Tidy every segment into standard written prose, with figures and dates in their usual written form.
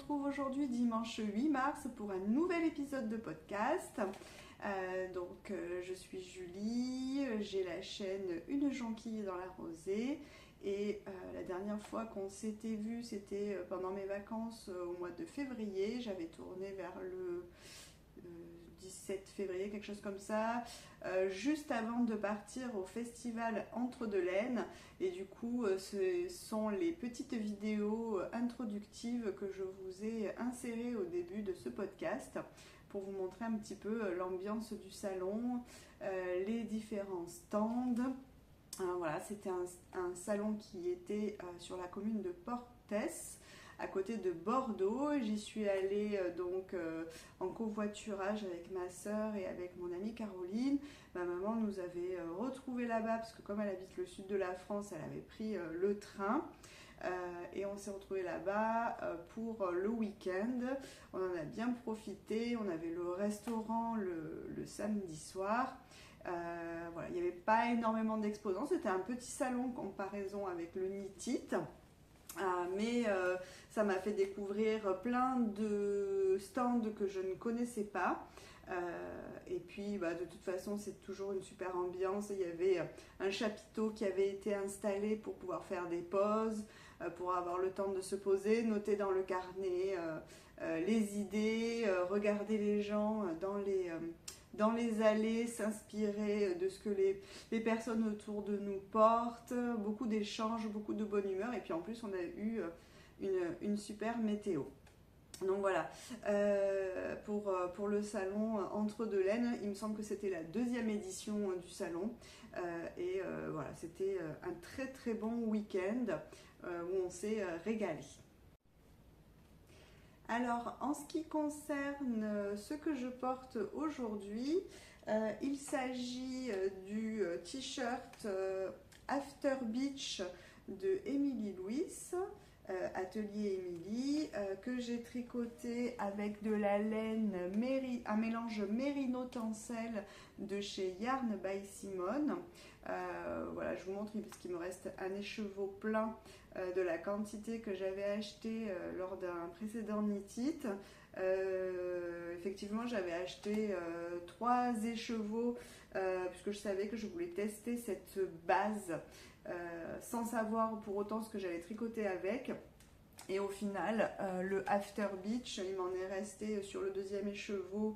retrouve aujourd'hui dimanche 8 mars pour un nouvel épisode de podcast. Je suis Julie, j'ai la chaîne Une jonquille dans la rosée et la dernière fois qu'on s'était vu c'était pendant mes vacances au mois de février. J'avais tourné vers le 17 février, quelque chose comme ça, juste avant de partir au festival Entre-deux-Laines. Et du coup, ce sont les petites vidéos introductives que je vous ai insérées au début de ce podcast pour vous montrer un petit peu l'ambiance du salon, les différents stands. Voilà, c'était un salon qui était sur la commune de Portès, à côté de Bordeaux. J'y suis allée en covoiturage avec ma soeur et avec mon amie Caroline. Ma maman nous avait retrouvés là-bas parce que comme elle habite le sud de la France, elle avait pris le train. Et on s'est retrouvés là-bas pour le week-end. On en a bien profité. On avait le restaurant le samedi soir. Voilà, il n'y avait pas énormément d'exposants. C'était un petit salon en comparaison avec le Nitit. Mais ça m'a fait découvrir plein de stands que je ne connaissais pas. Et puis de toute façon c'est toujours une super ambiance. Il y avait un chapiteau qui avait été installé pour pouvoir faire des pauses, pour avoir le temps de se poser, noter dans le carnet les idées, regarder les gens dans les allées, s'inspirer de ce que les personnes autour de nous portent, beaucoup d'échanges, beaucoup de bonne humeur, et puis en plus on a eu une super météo. Donc voilà, pour le salon Entre-deux-Laines, il me semble que c'était la deuxième édition du salon, voilà, c'était un très très bon week-end où on s'est régalé. Alors, en ce qui concerne ce que je porte aujourd'hui, il s'agit du t-shirt After Beach de Émilie Louis, Atelier Émilie, que j'ai tricoté avec de la laine, un mélange mérino-tencel de chez Yarn by Simone. Voilà, je vous montre parce qu'il me reste un écheveau plein de la quantité que j'avais acheté lors d'un précédent Nitit. Effectivement, j'avais acheté 3 écheveaux puisque je savais que je voulais tester cette base sans savoir pour autant ce que j'allais tricoter avec. Et au final, le After Beach, il m'en est resté sur le deuxième écheveau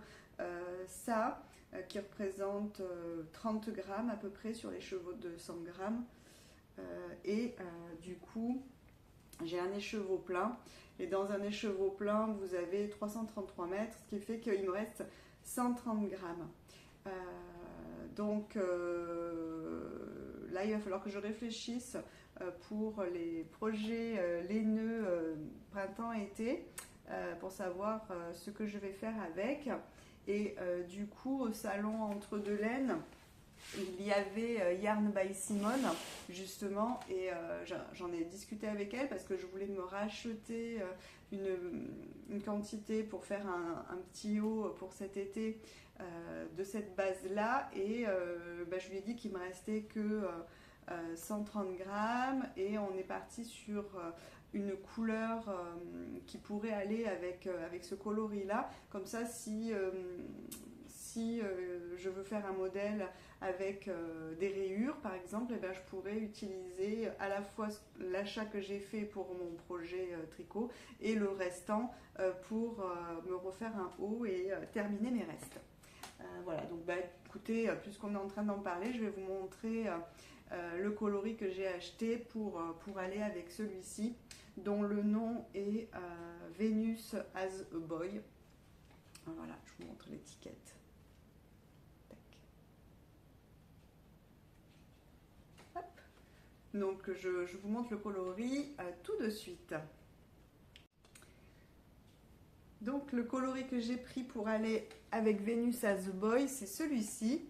qui représente 30 grammes à peu près sur l'écheveau de 100 grammes. Du coup, j'ai un écheveau plein. Et dans un écheveau plein, vous avez 333 mètres, ce qui fait qu'il me reste 130 grammes. Là, il va falloir que je réfléchisse pour les projets laineux printemps-été pour savoir ce que je vais faire avec. Et du coup, au salon Entre-deux-Laines, il y avait Yarn by Simone justement, et j'en ai discuté avec elle parce que je voulais me racheter une quantité pour faire un petit haut pour cet été de cette base là, et je lui ai dit qu'il me restait que 130 grammes, et on est parti sur une couleur qui pourrait aller avec ce coloris là, comme ça si je veux faire un modèle avec des rayures par exemple, et je pourrais utiliser à la fois l'achat que j'ai fait pour mon projet tricot et le restant pour me refaire un haut et terminer mes restes. Voilà, donc écoutez, puisqu'on est en train d'en parler, je vais vous montrer le coloris que j'ai acheté pour aller avec celui-ci, dont le nom est Venus as a Boy. Voilà, je vous montre l'étiquette. Donc je vous montre le coloris tout de suite. Donc le coloris que j'ai pris pour aller avec Venus as a Boy, c'est celui-ci.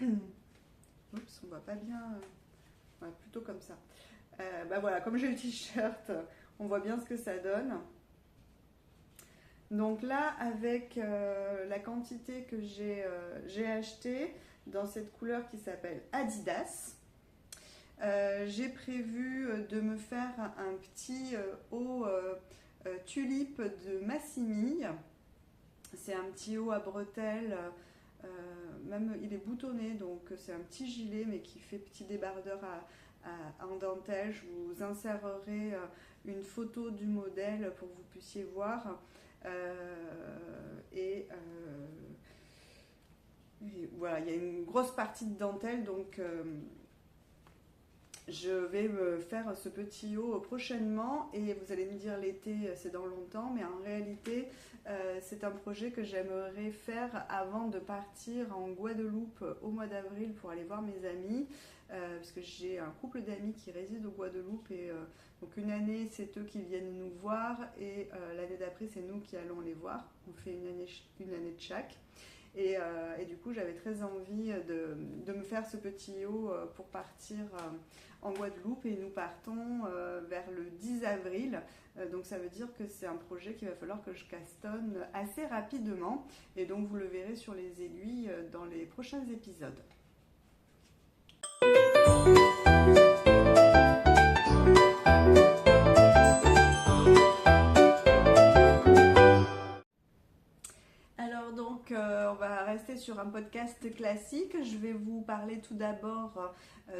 Oups, on voit pas bien. Ouais, plutôt comme ça. Voilà, comme j'ai le t-shirt, on voit bien ce que ça donne. Donc là, avec la quantité que j'ai acheté dans cette couleur qui s'appelle Adidas, j'ai prévu de me faire un petit haut Tulipe de Massimi. C'est un petit haut à bretelles, même il est boutonné, donc c'est un petit gilet mais qui fait petit débardeur en dentelle. Je vous insérerai une photo du modèle pour que vous puissiez voir. Et voilà, il y a une grosse partie de dentelle, donc je vais me faire ce petit haut prochainement. Et vous allez me dire l'été c'est dans longtemps, mais en réalité c'est un projet que j'aimerais faire avant de partir en Guadeloupe au mois d'avril pour aller voir mes amis, parce que j'ai un couple d'amis qui résident au Guadeloupe, et donc une année c'est eux qui viennent nous voir, et l'année d'après c'est nous qui allons les voir. On fait une année de chaque. Et du coup, j'avais très envie de me faire ce petit haut pour partir en Guadeloupe, et nous partons vers le 10 avril. Donc ça veut dire que c'est un projet qu'il va falloir que je castonne assez rapidement, et donc vous le verrez sur les aiguilles dans les prochains épisodes. Alors donc on va rester sur un podcast classique. Je vais vous parler tout d'abord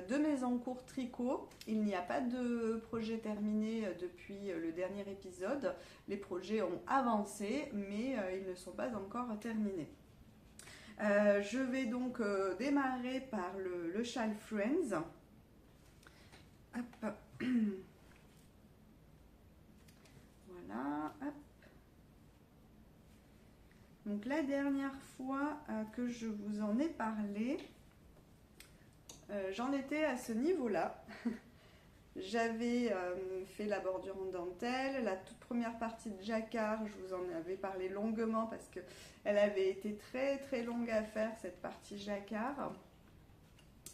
de mes encours tricot. Il n'y a pas de projet terminé depuis le dernier épisode. Les projets ont avancé, mais ils ne sont pas encore terminés. Je vais donc démarrer par le châle Friends. Hop. Voilà, hop. Donc la dernière fois que je vous en ai parlé, j'en étais à ce niveau-là. J'avais fait la bordure en dentelle, la toute première partie de jacquard, je vous en avais parlé longuement parce qu'elle avait été très très longue à faire, cette partie jacquard.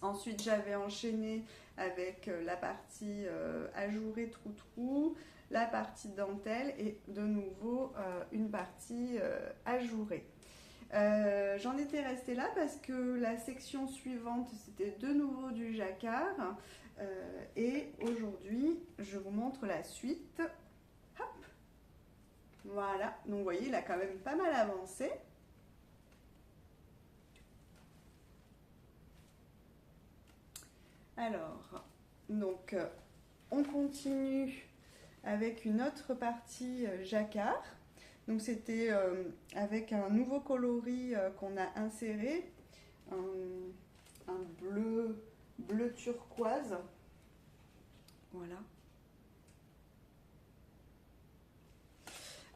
Ensuite j'avais enchaîné avec la partie ajourée trou-trou, la partie dentelle, et de nouveau une partie ajourée. J'en étais restée là parce que la section suivante c'était de nouveau du jacquard, et aujourd'hui je vous montre la suite. Hop, voilà, donc vous voyez il a quand même pas mal avancé. Alors donc on continue avec une autre partie jacquard. Donc c'était avec un nouveau coloris qu'on a inséré, un bleu turquoise. Voilà.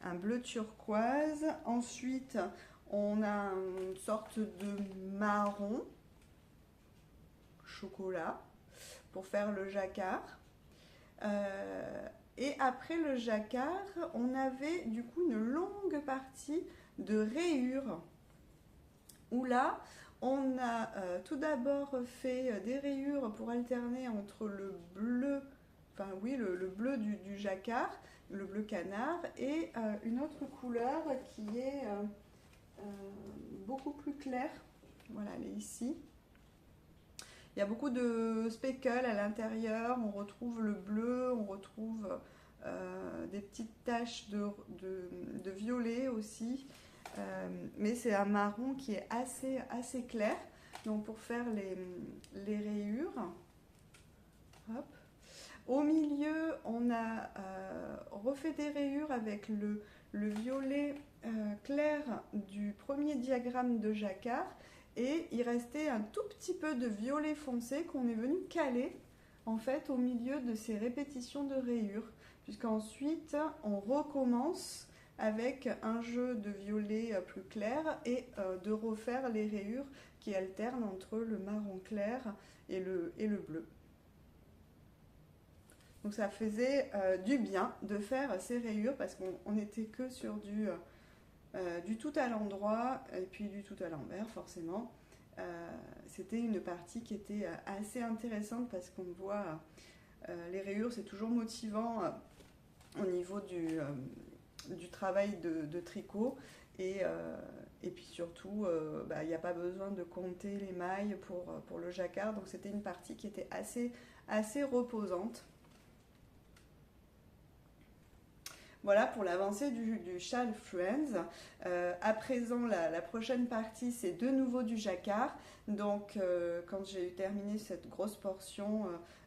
Un bleu turquoise. Ensuite, on a une sorte de marron chocolat pour faire le jacquard. Et après le jacquard, on avait du coup une longue partie de rayures, où là, on a tout d'abord fait des rayures pour alterner entre le bleu, enfin oui, le bleu du jacquard, le bleu canard, et une autre couleur qui est beaucoup plus claire. Voilà, elle est ici. Il y a beaucoup de speckles à l'intérieur, on retrouve le bleu, on retrouve des petites taches de violet aussi, mais c'est un marron qui est assez clair. Donc pour faire les rayures, hop. Au milieu on a refait des rayures avec le violet clair du premier diagramme de jacquard, et il restait un tout petit peu de violet foncé qu'on est venu caler en fait au milieu de ces répétitions de rayures, puisqu'ensuite on recommence avec un jeu de violet plus clair, et de refaire les rayures qui alternent entre le marron clair et le bleu. Donc ça faisait du bien de faire ces rayures parce qu'on n'était que sur du tout à l'endroit et puis du tout à l'envers forcément. C'était une partie qui était assez intéressante parce qu'on voit les rayures, c'est toujours motivant au niveau du travail de tricot, et puis surtout il n'y a pas besoin de compter les mailles pour le jacquard, donc c'était une partie qui était assez reposante. Voilà pour l'avancée du châle Friends. À présent, la prochaine partie, c'est de nouveau du jacquard. Donc, quand j'ai eu terminé cette grosse portion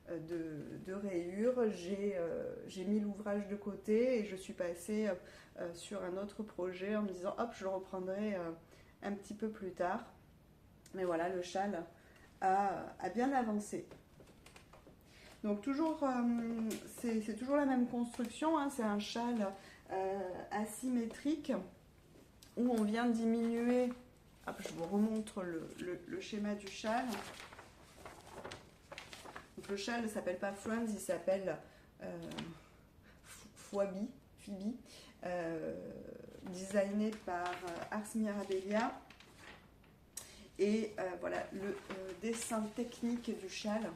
de rayures, j'ai mis l'ouvrage de côté et je suis passée sur un autre projet en me disant, hop, je le reprendrai un petit peu plus tard. Mais voilà, le châle a bien avancé. Donc toujours, c'est toujours la même construction, hein, c'est un châle asymétrique où on vient diminuer. Hop, je vous remontre le schéma du châle. Donc le châle ne s'appelle pas Friends, il s'appelle Phoebe, designé par Ars Mirabilia. Et voilà le dessin technique du châle.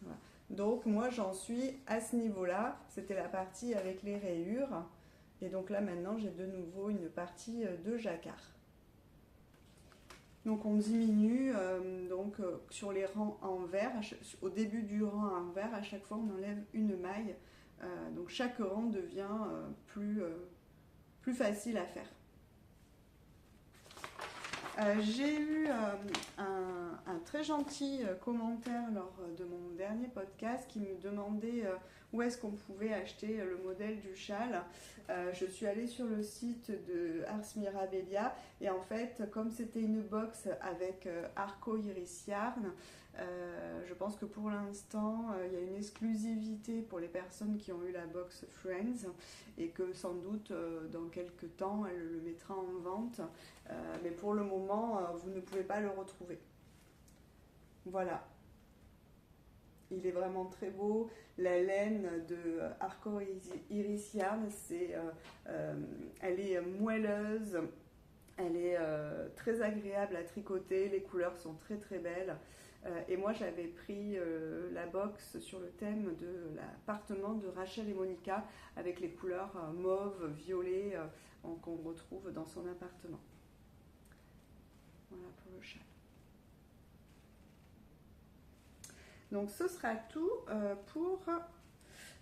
Voilà. Donc moi j'en suis à ce niveau-là, c'était la partie avec les rayures, et donc là maintenant j'ai de nouveau une partie de jacquard. Donc on diminue sur les rangs en vert, au début du rang en vert, à chaque fois on enlève une maille, donc chaque rang devient plus facile à faire. J'ai eu un très gentil commentaire lors de mon dernier podcast qui me demandait où est-ce qu'on pouvait acheter le modèle du châle. Je suis allée sur le site de Ars Mirabilia et en fait, comme c'était une box avec Arco Iris Yarn, je pense que pour l'instant, il y a une exclusivité pour les personnes qui ont eu la box Friends et que sans doute dans quelques temps, elle le mettra en vente. Mais pour le moment, vous ne pouvez pas le retrouver. Voilà. Il est vraiment très beau. La laine de Arco Iris Yarn, elle est moelleuse, elle est très agréable à tricoter. Les couleurs sont très très belles. Et moi, j'avais pris la box sur le thème de l'appartement de Rachel et Monica avec les couleurs mauve, violet qu'on retrouve dans son appartement. Voilà pour le châle. Donc ce sera tout pour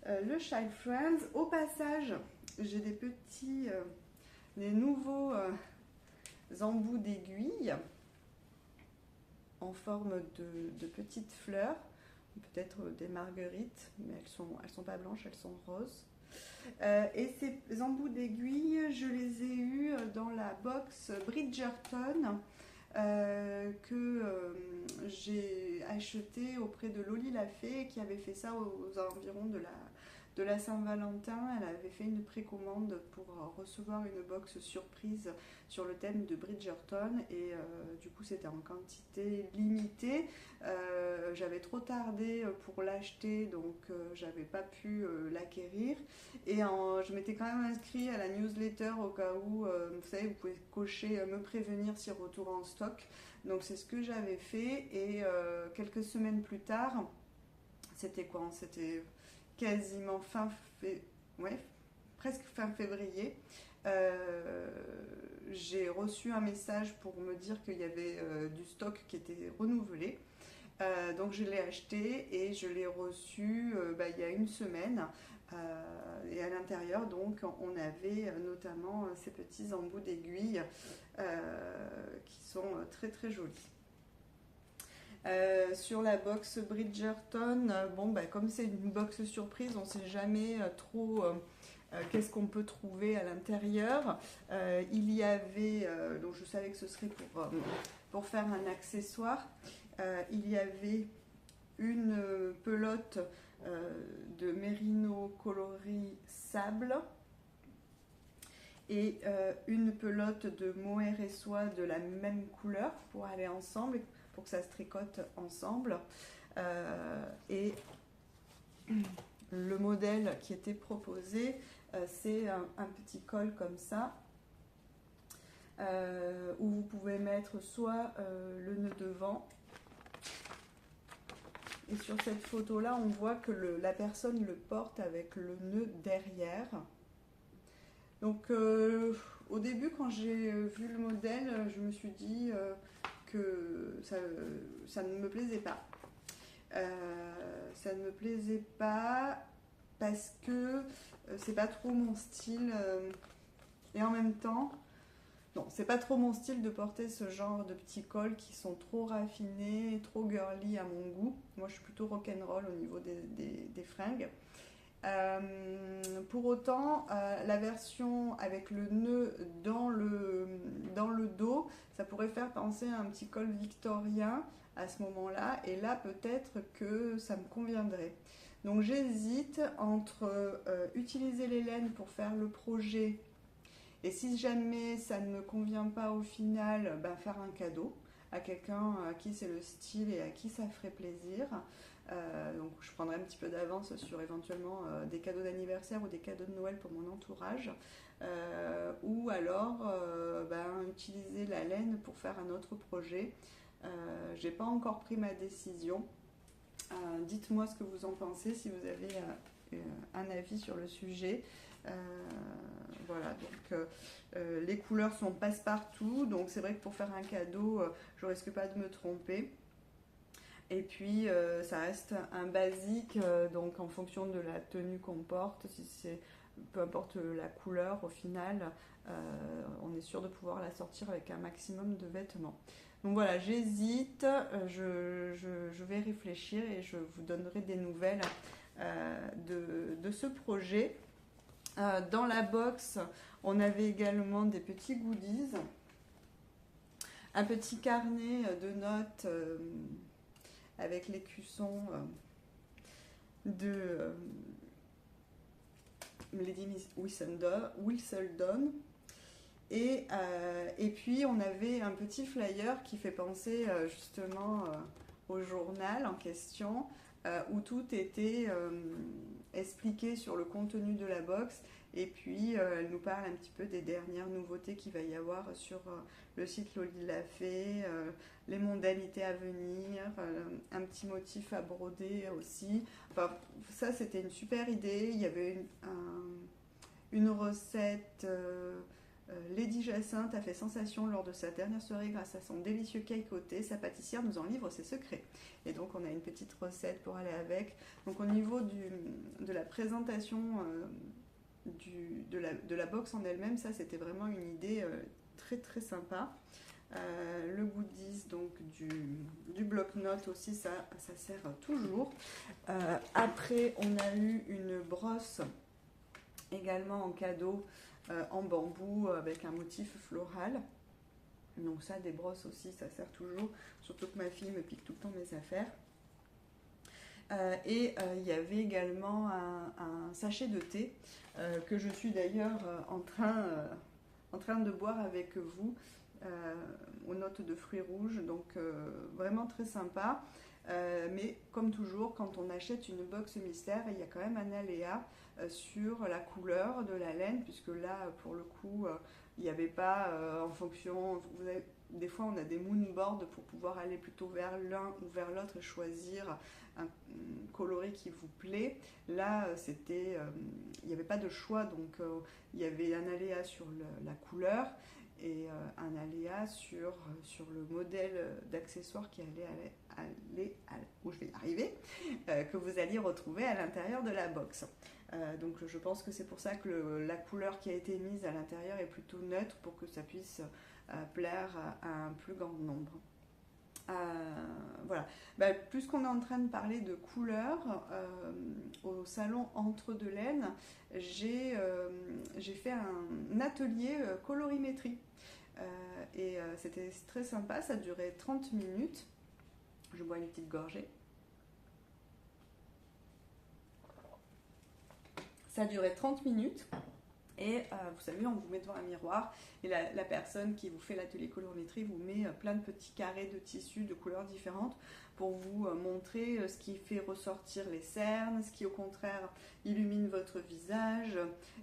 le Child Friends. Au passage, j'ai des nouveaux embouts d'aiguilles en forme de petites fleurs, peut-être des marguerites, mais elles sont pas blanches, elles sont roses. Et ces embouts d'aiguilles, je les ai eus dans la box Bridgerton que j'ai acheté auprès de Loli Lafay qui avait fait ça aux environs de la Saint-Valentin. Elle avait fait une précommande pour recevoir une box surprise sur le thème de Bridgerton et du coup c'était en quantité limitée. J'avais trop tardé pour l'acheter donc j'avais pas pu l'acquérir et je m'étais quand même inscrit à la newsletter au cas où vous savez, vous pouvez cocher me prévenir si retour en stock. Donc c'est ce que j'avais fait et quelques semaines plus tard, c'était quoi? C'était quasiment presque fin février. J'ai reçu un message pour me dire qu'il y avait du stock qui était renouvelé. Donc je l'ai acheté et je l'ai reçu il y a une semaine. Et à l'intérieur, donc, on avait notamment ces petits embouts d'aiguilles qui sont très très jolis. Sur la box Bridgerton, comme c'est une box surprise, on ne sait jamais trop qu'est-ce qu'on peut trouver à l'intérieur. Il y avait, donc je savais que ce serait pour faire un accessoire, il y avait une pelote de mérino coloris sable et une pelote de mohair et soie de la même couleur pour aller ensemble, pour que ça se tricote ensemble. Et le modèle qui était proposé, c'est un petit col comme ça, où vous pouvez mettre soit le nœud devant. Et sur cette photo-là, on voit que la personne le porte avec le nœud derrière. Donc, au début, quand j'ai vu le modèle, je me suis dit que ça ne me plaisait pas. Ça ne me plaisait pas parce que c'est pas trop mon style et en même temps, non, c'est pas trop mon style de porter ce genre de petits cols qui sont trop raffinés, trop girly à mon goût. Moi, je suis plutôt rock'n'roll au niveau des fringues. Pour autant, la version avec le nœud dans le dos, ça pourrait faire penser à un petit col victorien à ce moment-là, et là peut-être que ça me conviendrait. Donc j'hésite entre utiliser les laines pour faire le projet, et si jamais ça ne me convient pas au final, ben faire un cadeau à quelqu'un à qui c'est le style et à qui ça ferait plaisir. Donc je prendrai un petit peu d'avance sur éventuellement des cadeaux d'anniversaire ou des cadeaux de Noël pour mon entourage. Ou alors utiliser la laine pour faire un autre projet. J'ai pas encore pris ma décision. Dites-moi ce que vous en pensez, si vous avez un avis sur le sujet. Voilà, donc les couleurs sont passe-partout, donc c'est vrai que pour faire un cadeau, je risque pas de me tromper. Et puis ça reste un basique, donc en fonction de la tenue qu'on porte, si c'est peu importe la couleur, au final, on est sûr de pouvoir la sortir avec un maximum de vêtements. Donc voilà, j'hésite, je vais réfléchir et je vous donnerai des nouvelles de ce projet. Dans la box, on avait également des petits goodies, un petit carnet de notes avec l'écusson de Lady Whistledown. Et puis on avait un petit flyer qui fait penser justement au journal en question, où tout était expliqué sur le contenu de la box, et puis elle nous parle un petit peu des dernières nouveautés qu'il va y avoir sur le site Loli l'a fait, les modalités à venir, un petit motif à broder aussi. Enfin, ça c'était une super idée. Il y avait une recette. Lady Jacinthe a fait sensation lors de sa dernière soirée grâce à son délicieux cake au thé. Sa pâtissière nous en livre ses secrets. Et donc on a une petite recette pour aller avec. Donc au niveau de la présentation de la box en elle-même, ça c'était vraiment une idée très très sympa. Le goodies donc du bloc-notes aussi, ça sert toujours. Après on a eu une brosse également en cadeau, en bambou avec un motif floral. Donc ça, des brosses aussi, ça sert toujours, surtout que ma fille me pique tout le temps mes affaires. Et il y avait également un sachet de thé que je suis d'ailleurs en train de boire avec vous, aux notes de fruits rouges, donc vraiment très sympa. Mais comme toujours, quand on achète une box mystère, il y a quand même un aléa sur la couleur de la laine, puisque là, pour le coup, il n'y avait pas en fonction. Des fois, on a des moonboards pour pouvoir aller plutôt vers l'un ou vers l'autre et choisir un coloris qui vous plaît. Là, il n'y avait pas de choix, donc il y avait un aléa sur la couleur et un aléa sur le modèle d'accessoire qui allait où je vais arriver, que vous alliez retrouver à l'intérieur de la box. Donc je pense que c'est pour ça que la couleur qui a été mise à l'intérieur est plutôt neutre, pour que ça puisse plaire à un plus grand nombre. Voilà. Puisqu'on est en train de parler de couleurs, au salon Entre deux laines, j'ai fait un atelier colorimétrie. Et c'était très sympa, ça durait 30 minutes. Je bois une petite gorgée. Ça durait 30 minutes. Et vous savez, on vous met devant un miroir et la personne qui vous fait l'atelier colorimétrie vous met plein de petits carrés de tissus de couleurs différentes pour vous montrer ce qui fait ressortir les cernes, ce qui au contraire illumine votre visage.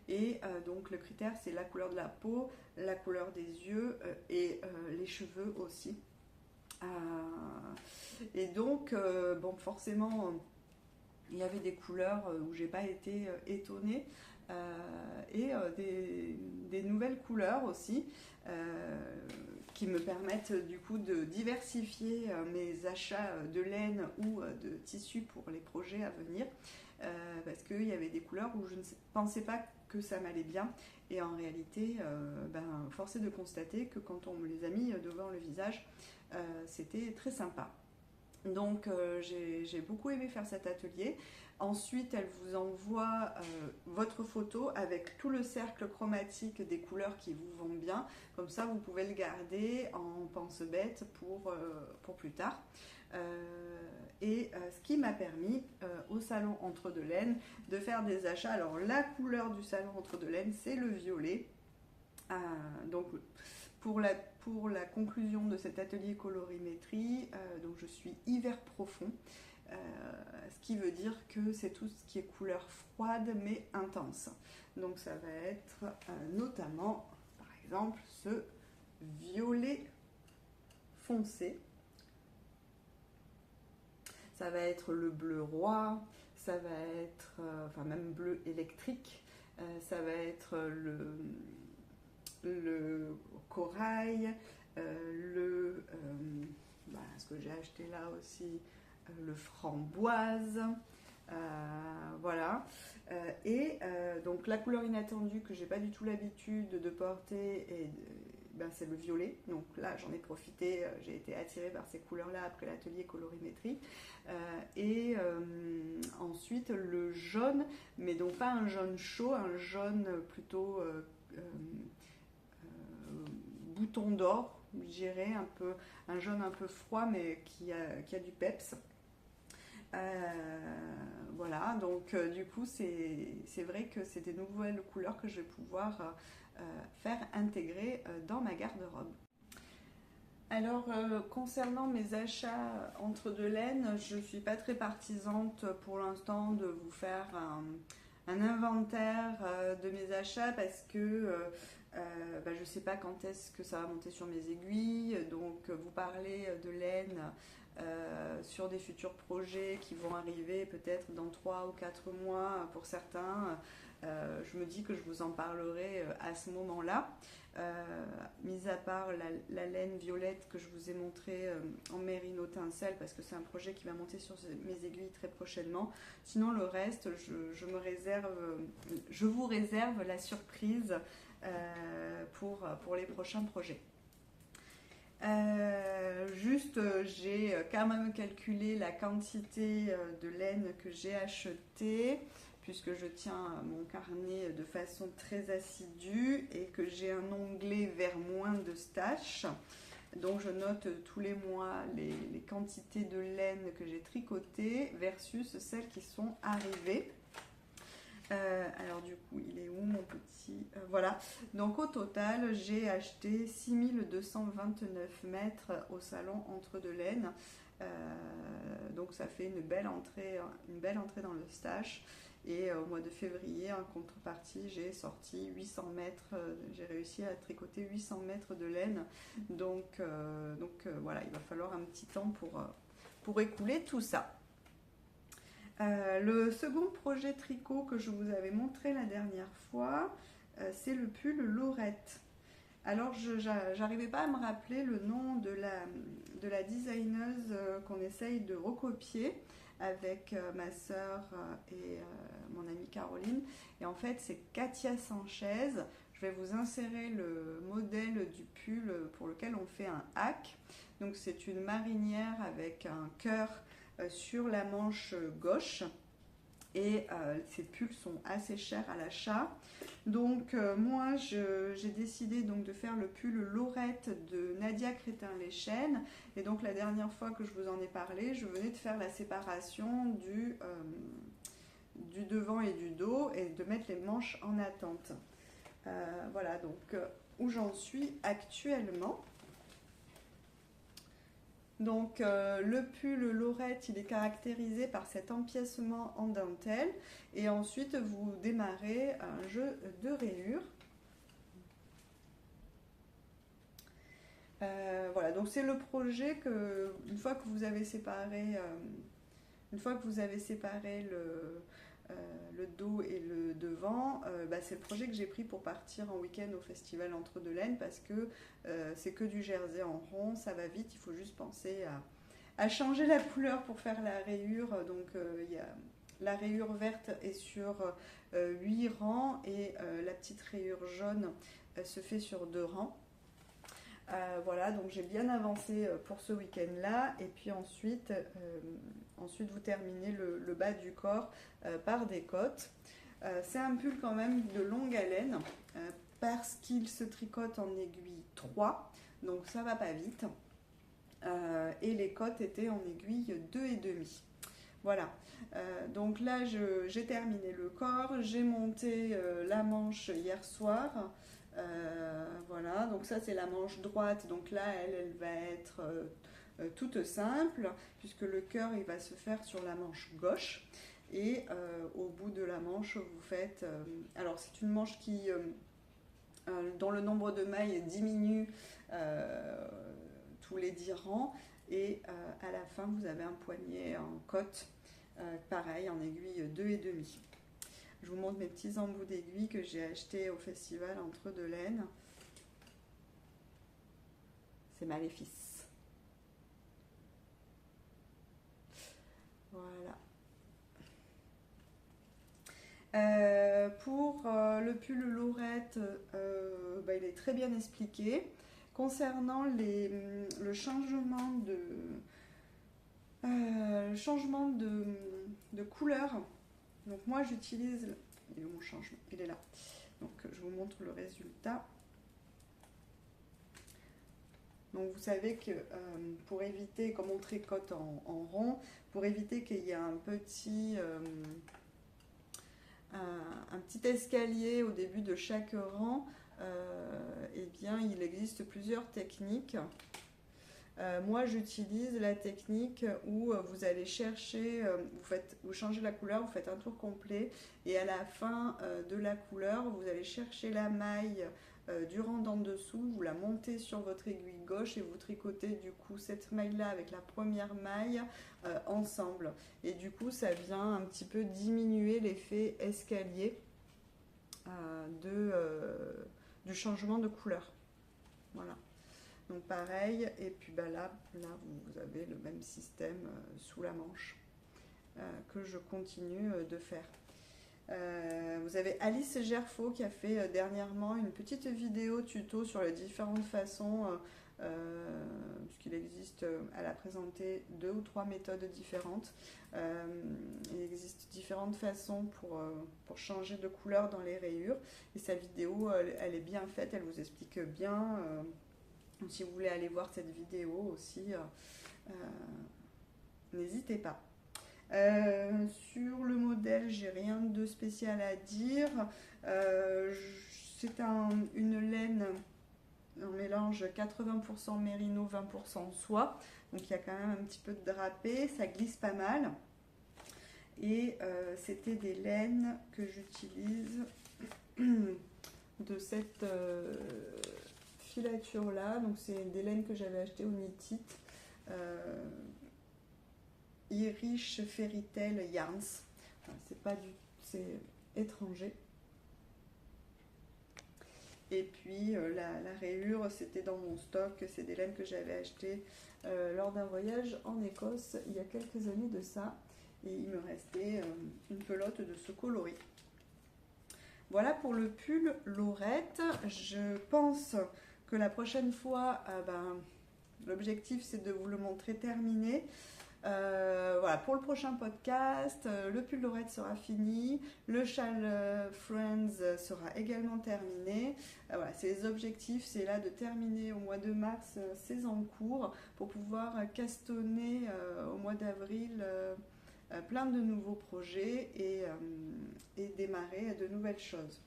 Et donc le critère, c'est la couleur de la peau, la couleur des yeux et les cheveux aussi. Et donc, forcément, il y avait des couleurs où j'ai pas été étonnée. Et des nouvelles couleurs aussi qui me permettent du coup de diversifier mes achats de laine ou de tissus pour les projets à venir. Parce qu'il y avait des couleurs où je ne pensais pas que ça m'allait bien. Et en réalité, force est de constater que quand on me les a mis devant le visage, c'était très sympa. Donc j'ai beaucoup aimé faire cet atelier. Ensuite, elle vous envoie votre photo avec tout le cercle chromatique des couleurs qui vous vont bien. Comme ça, vous pouvez le garder en pense-bête pour plus tard. Ce qui m'a permis au salon Entre Deux Laines de faire des achats. Alors la couleur du salon Entre Deux Laines, c'est le violet. Donc pour la conclusion de cet atelier colorimétrie, donc je suis hiver profond. Ce qui veut dire que c'est tout ce qui est couleur froide mais intense. Donc ça va être notamment, par exemple, ce violet foncé. Ça va être le bleu roi, ça va être, même bleu électrique, ça va être le corail, ce que j'ai acheté là aussi, le framboise, voilà. Donc la couleur inattendue que j'ai pas du tout l'habitude de porter, c'est le violet. Donc là j'en ai profité, j'ai été attirée par ces couleurs là après l'atelier colorimétrie. Ensuite le jaune, mais donc pas un jaune chaud, un jaune plutôt bouton d'or, je dirais, un jaune un peu froid mais qui a du peps. Voilà, donc du coup c'est vrai que c'est des nouvelles couleurs que je vais pouvoir faire intégrer dans ma garde-robe. Alors concernant mes achats Entre Deux Laines, je ne suis pas très partisante pour l'instant de vous faire un inventaire de mes achats parce que je ne sais pas quand est-ce que ça va monter sur mes aiguilles. Donc vous parlez de laine sur des futurs projets qui vont arriver peut-être dans 3 ou 4 mois pour certains. Je me dis que je vous en parlerai à ce moment-là. Mis à part la laine violette que je vous ai montrée en mérino tincelle, parce que c'est un projet qui va monter sur mes aiguilles très prochainement. Sinon le reste, je vous réserve la surprise pour les prochains projets. J'ai quand même calculé la quantité de laine que j'ai achetée, puisque je tiens mon carnet de façon très assidue et que j'ai un onglet vers moins de stash. Donc je note tous les mois les quantités de laine que j'ai tricotées versus celles qui sont arrivées. Alors du coup, il est où mon petit voilà. Donc au total, j'ai acheté 6229 mètres au salon Entre Deux Laines. Donc ça fait une belle entrée dans le stash. Et au mois de février, en contrepartie, j'ai sorti 800 mètres. J'ai réussi à tricoter 800 mètres de laine. Donc voilà, il va falloir un petit temps pour écouler tout ça. Le second projet tricot que je vous avais montré la dernière fois, c'est le pull Laurette. Alors j'arrivais pas à me rappeler le nom de la designeuse qu'on essaye de recopier avec ma soeur et mon amie Caroline. Et en fait c'est Katia Sanchez. Je vais vous insérer le modèle du pull pour lequel on fait un hack. Donc c'est une marinière avec un cœur sur la manche gauche et ces pulls sont assez chers à l'achat. Donc moi j'ai décidé donc de faire le pull Laurette de Nadia Crétin-Leschène, et donc la dernière fois que je vous en ai parlé, je venais de faire la séparation du devant et du dos et de mettre les manches en attente. Voilà donc où j'en suis actuellement. Donc le pull Laurette, il est caractérisé par cet empiècement en dentelle, et ensuite vous démarrez un jeu de rayures. Voilà, donc c'est le projet que une fois que vous avez séparé le dos et le devant, c'est le projet que j'ai pris pour partir en week-end au festival Entre-deux-Laines parce que c'est que du jersey en rond, ça va vite, il faut juste penser à changer la couleur pour faire la rayure. Donc la rayure verte est sur 8 rangs et la petite rayure jaune se fait sur 2 rangs. Voilà, donc j'ai bien avancé pour ce week-end-là. Et puis ensuite vous terminez le bas du corps par des côtes. C'est un pull quand même de longue haleine parce qu'il se tricote en aiguille 3, donc ça va pas vite. Et les côtes étaient en aiguille 2,5. Voilà, donc là j'ai terminé le corps, j'ai monté la manche hier soir. Voilà, donc ça c'est la manche droite, donc là elle va être toute simple puisque le cœur il va se faire sur la manche gauche et au bout de la manche vous faites, alors c'est une manche dont le nombre de mailles diminue tous les 10 rangs et à la fin vous avez un poignet en côte, pareil en aiguille 2,5. Je vous montre mes petits embouts d'aiguille que j'ai achetés au festival Entre-deux-Laines. C'est Maléfice. Voilà. Pour le pull Laurette, il est très bien expliqué. Concernant le changement de couleur, donc moi j'utilise, il est où mon changement? Il est là. Donc je vous montre le résultat. Donc vous savez que pour éviter, comme on tricote en rond, pour éviter qu'il y ait un petit escalier au début de chaque rang, eh bien il existe plusieurs techniques. Moi j'utilise la technique où vous allez chercher, vous changez la couleur, vous faites un tour complet et à la fin de la couleur vous allez chercher la maille du rang d'en dessous, vous la montez sur votre aiguille gauche et vous tricotez du coup cette maille là avec la première maille ensemble et du coup ça vient un petit peu diminuer l'effet escalier du changement de couleur. Voilà. Donc pareil, et puis là vous avez le même système sous la manche que je continue de faire. Vous avez Alice Gerfaux qui a fait dernièrement une petite vidéo tuto sur les différentes façons, puisqu'il existe, elle a présenté 2 ou 3 méthodes différentes. Il existe différentes façons pour changer de couleur dans les rayures, et sa vidéo elle est bien faite, elle vous explique bien. Donc, si vous voulez aller voir cette vidéo aussi, n'hésitez pas. Sur le modèle, j'ai rien de spécial à dire. C'est une laine, un mélange 80% mérino, 20% soie. Donc il y a quand même un petit peu de drapé, ça glisse pas mal. Et c'était des laines que j'utilise de cette filature là, donc c'est des laines que j'avais achetées au Knit It, Irish Fairy Tale Yarns. Enfin, c'est étranger. Et puis la rayure, c'était dans mon stock, c'est des laines que j'avais achetées lors d'un voyage en Écosse il y a quelques années de ça, et il me restait une pelote de ce coloris. Voilà pour le pull Laurette. Je pense que la prochaine fois, l'objectif c'est de vous le montrer terminé. Voilà, pour le prochain podcast, le pull Laurette sera fini, le châle Friends sera également terminé. Voilà, c'est les objectifs, c'est là de terminer au mois de mars ces en cours pour pouvoir castonner au mois d'avril plein de nouveaux projets et démarrer de nouvelles choses.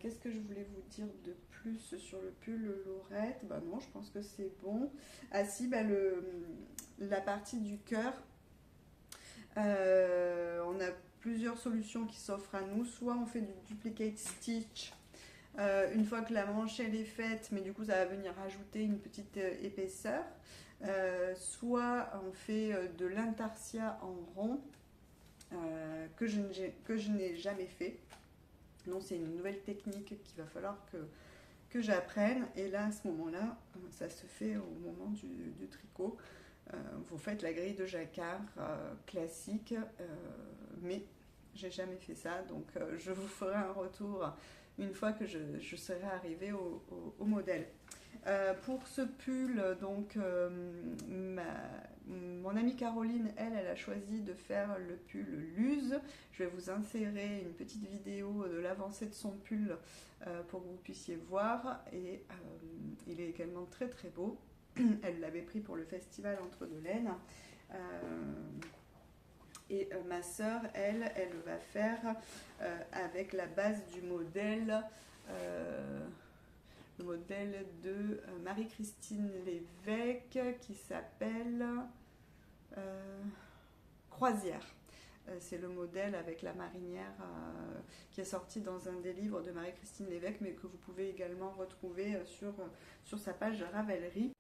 Qu'est-ce que je voulais vous dire de plus sur le pull Laurette? Non, je pense que c'est bon. Ah si, la partie du cœur, on a plusieurs solutions qui s'offrent à nous. Soit on fait du duplicate stitch une fois que la manche elle est faite, mais du coup ça va venir ajouter une petite épaisseur. Soit on fait de l'intarsia en rond. que je n'ai jamais fait. Donc c'est une nouvelle technique qu'il va falloir que j'apprenne. Et là, à ce moment-là, ça se fait au moment du tricot. Vous faites la grille de jacquard classique, mais j'ai jamais fait ça. Donc je vous ferai un retour une fois que je serai arrivée au modèle. Pour ce pull, donc mon amie Caroline, elle a choisi de faire le pull Luz. Je vais vous insérer une petite vidéo de l'avancée de son pull pour que vous puissiez voir. Et il est également très très beau. Elle l'avait pris pour le festival Entre Deux Laines. Et ma sœur, elle va faire avec la base du modèle. Le modèle de Marie-Christine Lévesque qui s'appelle Croisière. C'est le modèle avec la marinière qui est sorti dans un des livres de Marie-Christine Lévesque, mais que vous pouvez également retrouver sur sa page Ravelry.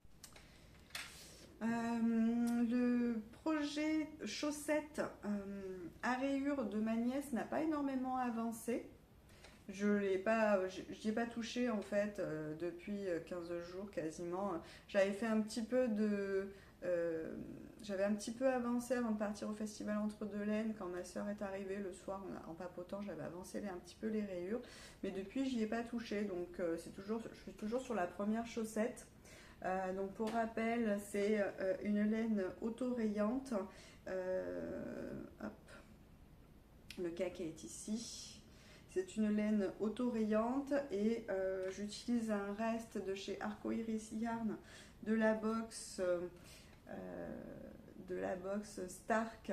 Le projet chaussettes à rayures de ma nièce n'a pas énormément avancé. Je n'y ai pas touché en fait depuis 15 jours quasiment. J'avais fait un petit peu j'avais un petit peu avancé avant de partir au festival Entre Deux Laines. Quand ma soeur est arrivée le soir en papotant, j'avais avancé un petit peu les rayures. Mais depuis, j'y ai pas touché. Donc je suis toujours sur la première chaussette. Donc pour rappel, c'est une laine auto-rayante. Le caquet est ici. C'est une laine auto-rayante et j'utilise un reste de chez Arcoiris Yarn de la box Stark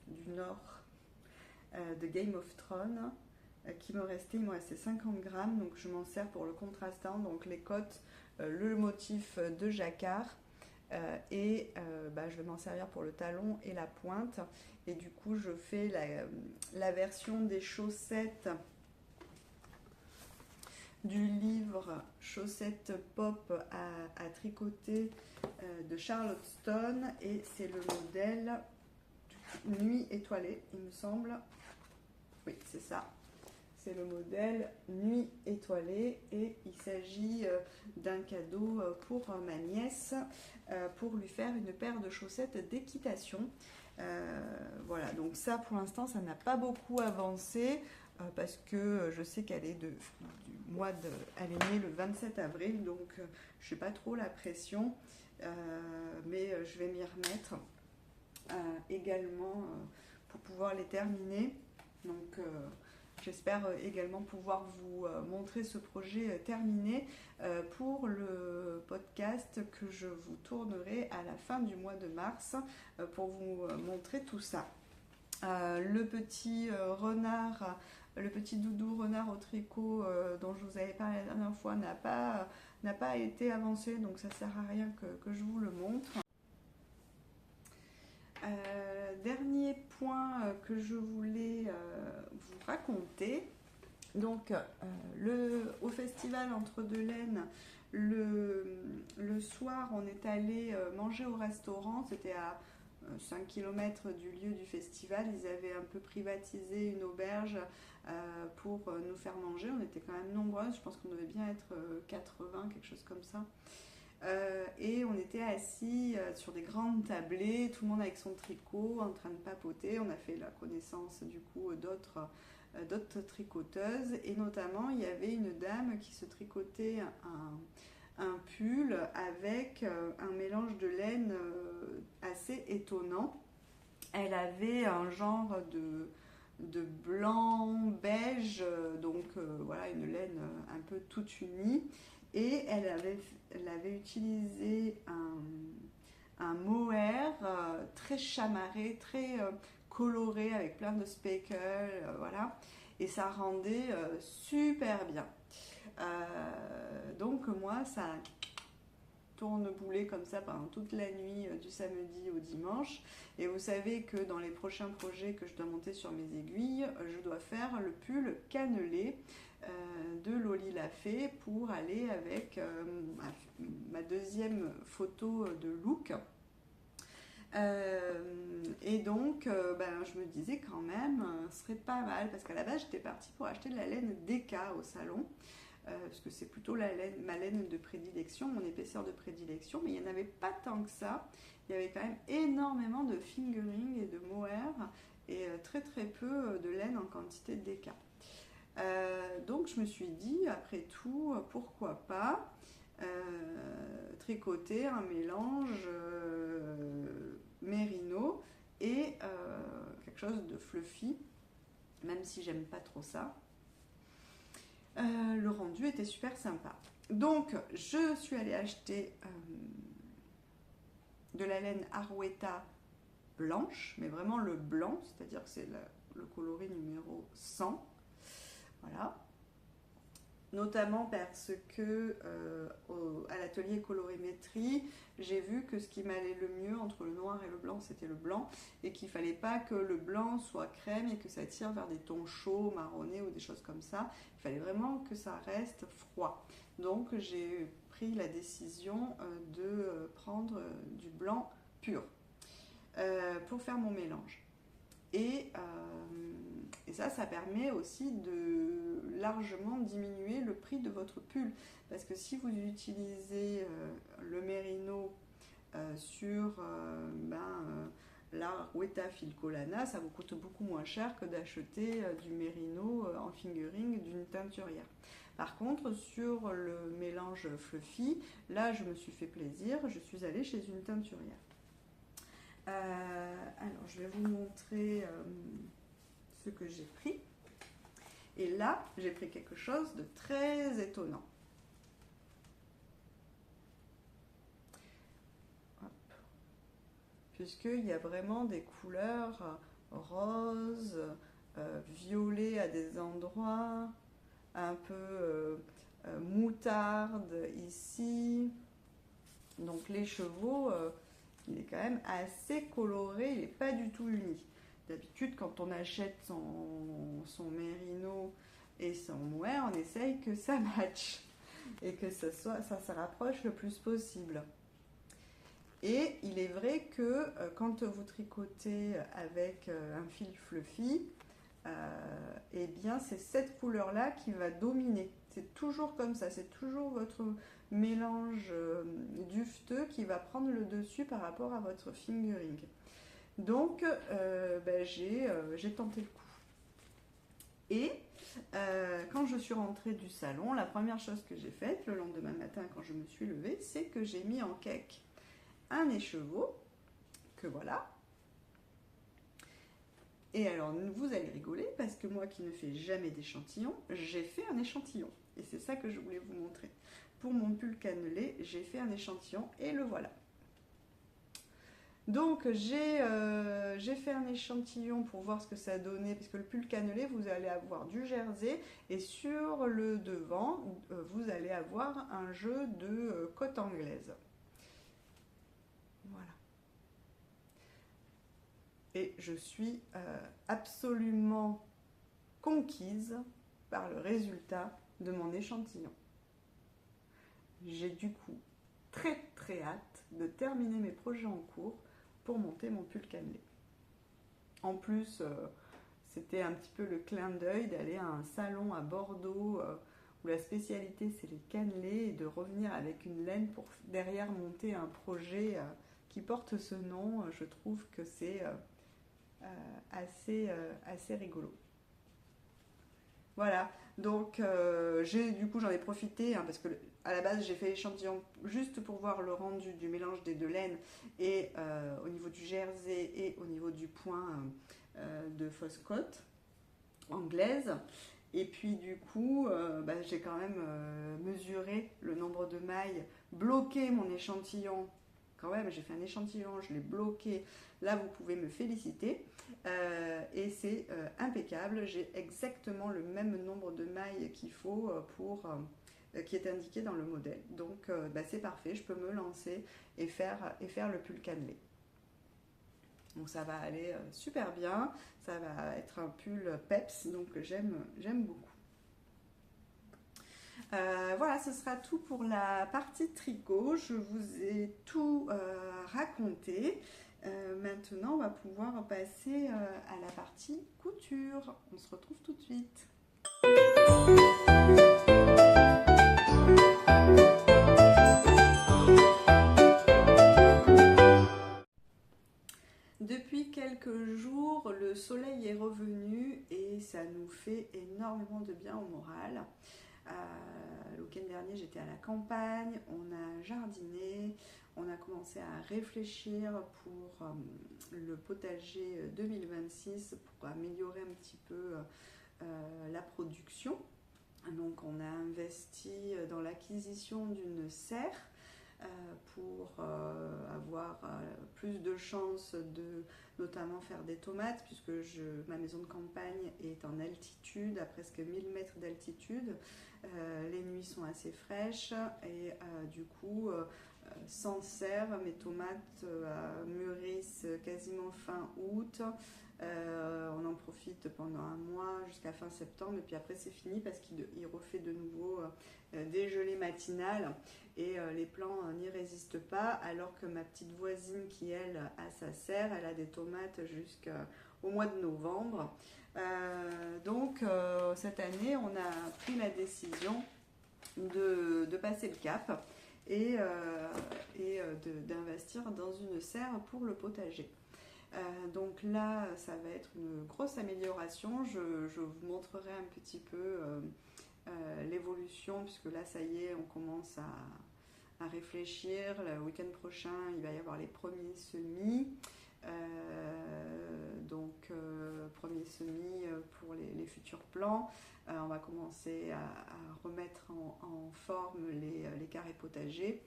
du Nord de Game of Thrones il me restait 50 grammes, donc je m'en sers pour le contrastant, donc les côtes, le motif de jacquard. Je vais m'en servir pour le talon et la pointe, et du coup je fais la version des chaussettes du livre Chaussettes Pop à tricoter de Charlotte Stone, et c'est le modèle Nuit étoilée, il me semble. Oui, c'est ça. C'est le modèle Nuit étoilée et il s'agit d'un cadeau pour ma nièce pour lui faire une paire de chaussettes d'équitation. Voilà, donc ça pour l'instant ça n'a pas beaucoup avancé parce que je sais qu'elle est elle est née le 27 avril, donc je n'ai pas trop la pression, mais je vais m'y remettre également pour pouvoir les terminer. Donc j'espère également pouvoir vous montrer ce projet terminé pour le podcast que je vous tournerai à la fin du mois de mars pour vous montrer tout ça. Le petit renard, le petit doudou renard au tricot dont je vous avais parlé la dernière fois n'a pas été avancé, donc ça sert à rien que je vous le montre. Dernier point que je voulais vous raconter. Donc, au festival Entre Deux Laines, le soir, on est allé manger au restaurant. C'était à 5 km du lieu du festival. Ils avaient un peu privatisé une auberge pour nous faire manger. On était quand même nombreuses. Je pense qu'on devait bien être 80, quelque chose comme ça. Et on était assis sur des grandes tablées, tout le monde avec son tricot en train de papoter. On a fait la connaissance du coup d'autres tricoteuses, et notamment il y avait une dame qui se tricotait un pull avec un mélange de laine assez étonnant. Elle avait un genre de blanc beige, donc voilà, une laine un peu toute unie. Et elle avait utilisé un mohair très chamarré, très coloré, avec plein de speckles, voilà. Et ça rendait super bien. Donc moi, ça tourne-boulet comme ça pendant toute la nuit du samedi au dimanche. Et vous savez que dans les prochains projets que je dois monter sur mes aiguilles, je dois faire le pull cannelé de Loli Lafay pour aller avec ma deuxième photo de look. Et donc, je me disais quand même, ce serait pas mal, parce qu'à la base, j'étais partie pour acheter de la laine Deka au salon, parce que c'est plutôt ma laine de prédilection, mon épaisseur de prédilection, mais il n'y en avait pas tant que ça. Il y avait quand même énormément de fingering et de mohair, et très très peu de laine en quantité de Deka. Donc je me suis dit, après tout, pourquoi pas tricoter un mélange mérino et quelque chose de fluffy, même si j'aime pas trop ça. Le rendu était super sympa. Donc je suis allée acheter de la laine Arwetta blanche, mais vraiment le blanc, c'est-à-dire que c'est le coloris numéro 100. Voilà. Notamment parce que à l'atelier colorimétrie, j'ai vu que ce qui m'allait le mieux entre le noir et le blanc, c'était le blanc, et qu'il ne fallait pas que le blanc soit crème et que ça tire vers des tons chauds, marronnés ou des choses comme ça. Il fallait vraiment que ça reste froid. Donc j'ai pris la décision de prendre du blanc pur pour faire mon mélange. Et ça permet aussi de largement diminuer le prix de votre pull. Parce que si vous utilisez le mérino sur la Weta Filcolana, ça vous coûte beaucoup moins cher que d'acheter du mérino en fingering d'une teinturière. Par contre, sur le mélange fluffy, là je me suis fait plaisir, je suis allée chez une teinturière. Alors je vais vous montrer ce que j'ai pris. Et là, j'ai pris quelque chose de très étonnant. Puisqu'il y a vraiment des couleurs roses, violet à des endroits, un peu moutarde ici. Donc les chevaux, il est quand même assez coloré, il n'est pas du tout uni. D'habitude, quand on achète son mérino et son mohair, on essaye que ça matche et que ça se rapproche le plus possible. Et il est vrai que quand vous tricotez avec un fil fluffy, eh bien c'est cette couleur-là qui va dominer. C'est toujours comme ça, c'est toujours votre mélange dufteux qui va prendre le dessus par rapport à votre fingering. Donc j'ai tenté le coup. Et quand je suis rentrée du salon, la première chose que j'ai faite le lendemain matin quand je me suis levée, c'est que j'ai mis en cake un écheveau, que voilà. Et alors vous allez rigoler parce que moi qui ne fais jamais d'échantillon, j'ai fait un échantillon. Et c'est ça que je voulais vous montrer. Pour mon pull cannelé, j'ai fait un échantillon et le voilà. Donc j'ai fait un échantillon pour voir ce que ça donnait, parce que le pull cannelé, vous allez avoir du jersey et sur le devant, vous allez avoir un jeu de côte anglaise. Voilà. Et je suis absolument conquise par le résultat de mon échantillon. J'ai du coup très très hâte de terminer mes projets en cours pour monter mon pull cannelé. En plus, c'était un petit peu le clin d'œil d'aller à un salon à Bordeaux où la spécialité c'est les cannelés et de revenir avec une laine pour derrière monter un projet qui porte ce nom. Je trouve que c'est assez rigolo. Voilà, donc du coup j'en ai profité parce que à la base j'ai fait l'échantillon juste pour voir le rendu du mélange des deux laines et au niveau du jersey et au niveau du point de fausse côte anglaise. Et puis du coup j'ai quand même mesuré le nombre de mailles, bloqué mon échantillon. Quand même, j'ai fait un échantillon, je l'ai bloqué. Là, vous pouvez me féliciter. Et c'est impeccable. J'ai exactement le même nombre de mailles qu'il faut qui est indiqué dans le modèle. Donc, c'est parfait. Je peux me lancer et faire le pull cannelé. Donc, ça va aller super bien. Ça va être un pull peps. Donc, j'aime beaucoup. Voilà, ce sera tout pour la partie tricot. Je vous ai tout raconté. Maintenant, on va pouvoir passer à la partie couture. On se retrouve tout de suite. Depuis quelques jours, le soleil est revenu et ça nous fait énormément de bien au moral. Le week-end dernier, j'étais à la campagne, on a jardiné, on a commencé à réfléchir pour le potager 2026 pour améliorer un petit peu la production. Donc on a investi dans l'acquisition d'une serre pour avoir plus de chances de notamment faire des tomates, puisque ma maison de campagne est en altitude, à presque 1000 mètres d'altitude. Les nuits sont assez fraîches et du coup, sans serre, mes tomates mûrissent quasiment fin août. On en profite pendant un mois jusqu'à fin septembre, et puis après c'est fini parce qu'il refait de nouveau des gelées matinales et les plants n'y résistent pas, alors que ma petite voisine qui elle a sa serre, elle a des tomates jusqu'au mois de novembre. Donc cette année on a pris la décision de passer le cap et d'investir dans une serre pour le potager. Donc là, ça va être une grosse amélioration. Je vous montrerai un petit peu l'évolution, puisque là, ça y est, on commence à réfléchir. Le week-end prochain, il va y avoir les premiers semis. Premiers semis pour les futurs plants. On va commencer à remettre en forme les carrés potagers.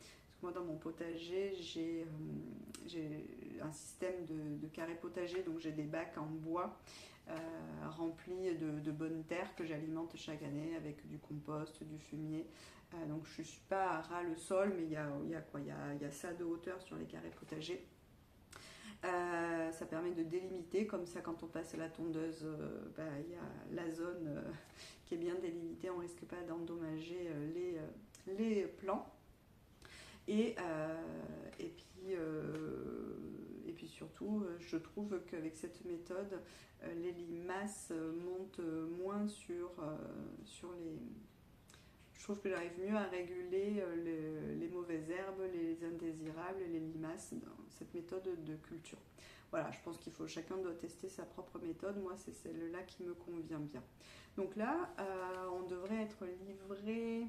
Moi, dans mon potager, j'ai un système de carrés potagers, donc j'ai des bacs en bois remplis de bonne terre que j'alimente chaque année avec du compost, du fumier. Donc je ne suis pas à ras le sol, mais il y a ça de hauteur sur les carrés potagers. Ça permet de délimiter, comme ça quand on passe à la tondeuse, il y a la zone qui est bien délimitée, on ne risque pas d'endommager les plants. Et puis surtout, je trouve qu'avec cette méthode, les limaces montent moins sur les... Je trouve que j'arrive mieux à réguler les mauvaises herbes, les indésirables, les limaces dans cette méthode de culture. Voilà, je pense chacun doit tester sa propre méthode. Moi, c'est celle-là qui me convient bien. Donc là, on devrait être livré,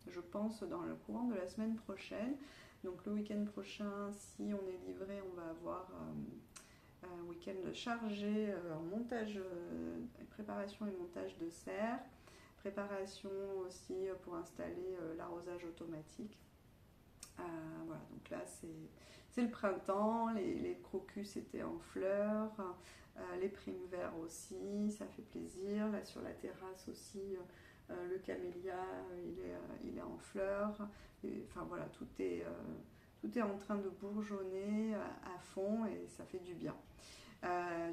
je pense, dans le courant de la semaine prochaine. Donc le week-end prochain, si on est livré, on va avoir un week-end chargé en montage, préparation et montage de serre, préparation aussi pour installer l'arrosage automatique. Voilà, donc là c'est le printemps, les crocus étaient en fleurs, les primes verts aussi, ça fait plaisir. Là sur la terrasse aussi, le camélia il est en fleurs. Enfin voilà, tout est en train de bourgeonner à fond et ça fait du bien.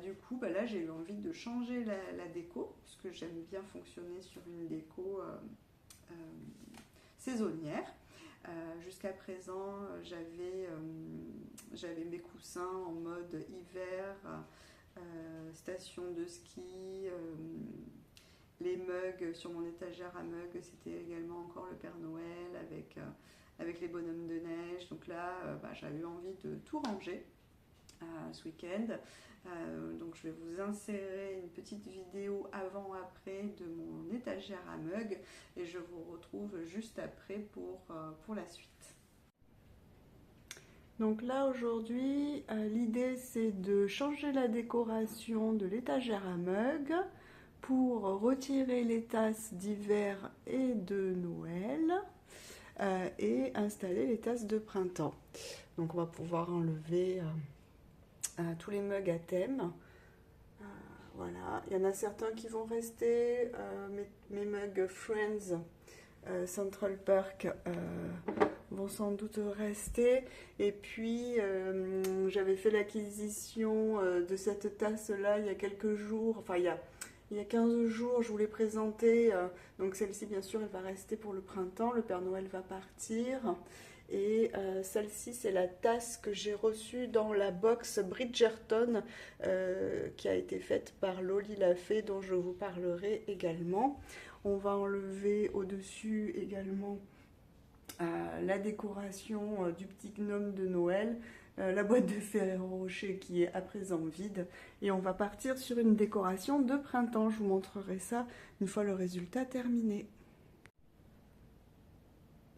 Du coup, là j'ai eu envie de changer la déco, parce que j'aime bien fonctionner sur une déco saisonnière. Jusqu'à présent, j'avais mes coussins en mode hiver, station de ski, les mugs sur mon étagère à mugs, c'était également encore le Père Noël avec les bonhommes de neige. Donc là, j'avais eu envie de tout ranger ce week-end. Donc je vais vous insérer une petite vidéo avant-après de mon étagère à mugs et je vous retrouve juste après pour la suite. Donc là aujourd'hui, l'idée c'est de changer la décoration de l'étagère à mugs pour retirer les tasses d'hiver et de Noël et installer les tasses de printemps. Donc on va pouvoir enlever tous les mugs à thème. Voilà, il y en a certains qui vont rester, mes mugs Friends Central Park vont sans doute rester. Et puis j'avais fait l'acquisition de cette tasse là il y a quelques jours, enfin il y il y a 15 jours, je vous l'ai présentée. Donc celle-ci, bien sûr, elle va rester pour le printemps. Le Père Noël va partir. Et celle-ci, c'est la tasse que j'ai reçue dans la box Bridgerton qui a été faite par Loli Lafay, dont je vous parlerai également. On va enlever au-dessus également la décoration du petit gnome de Noël, la boîte de Ferrero Rocher qui est à présent vide. Et on va partir sur une décoration de printemps. Je vous montrerai ça une fois le résultat terminé.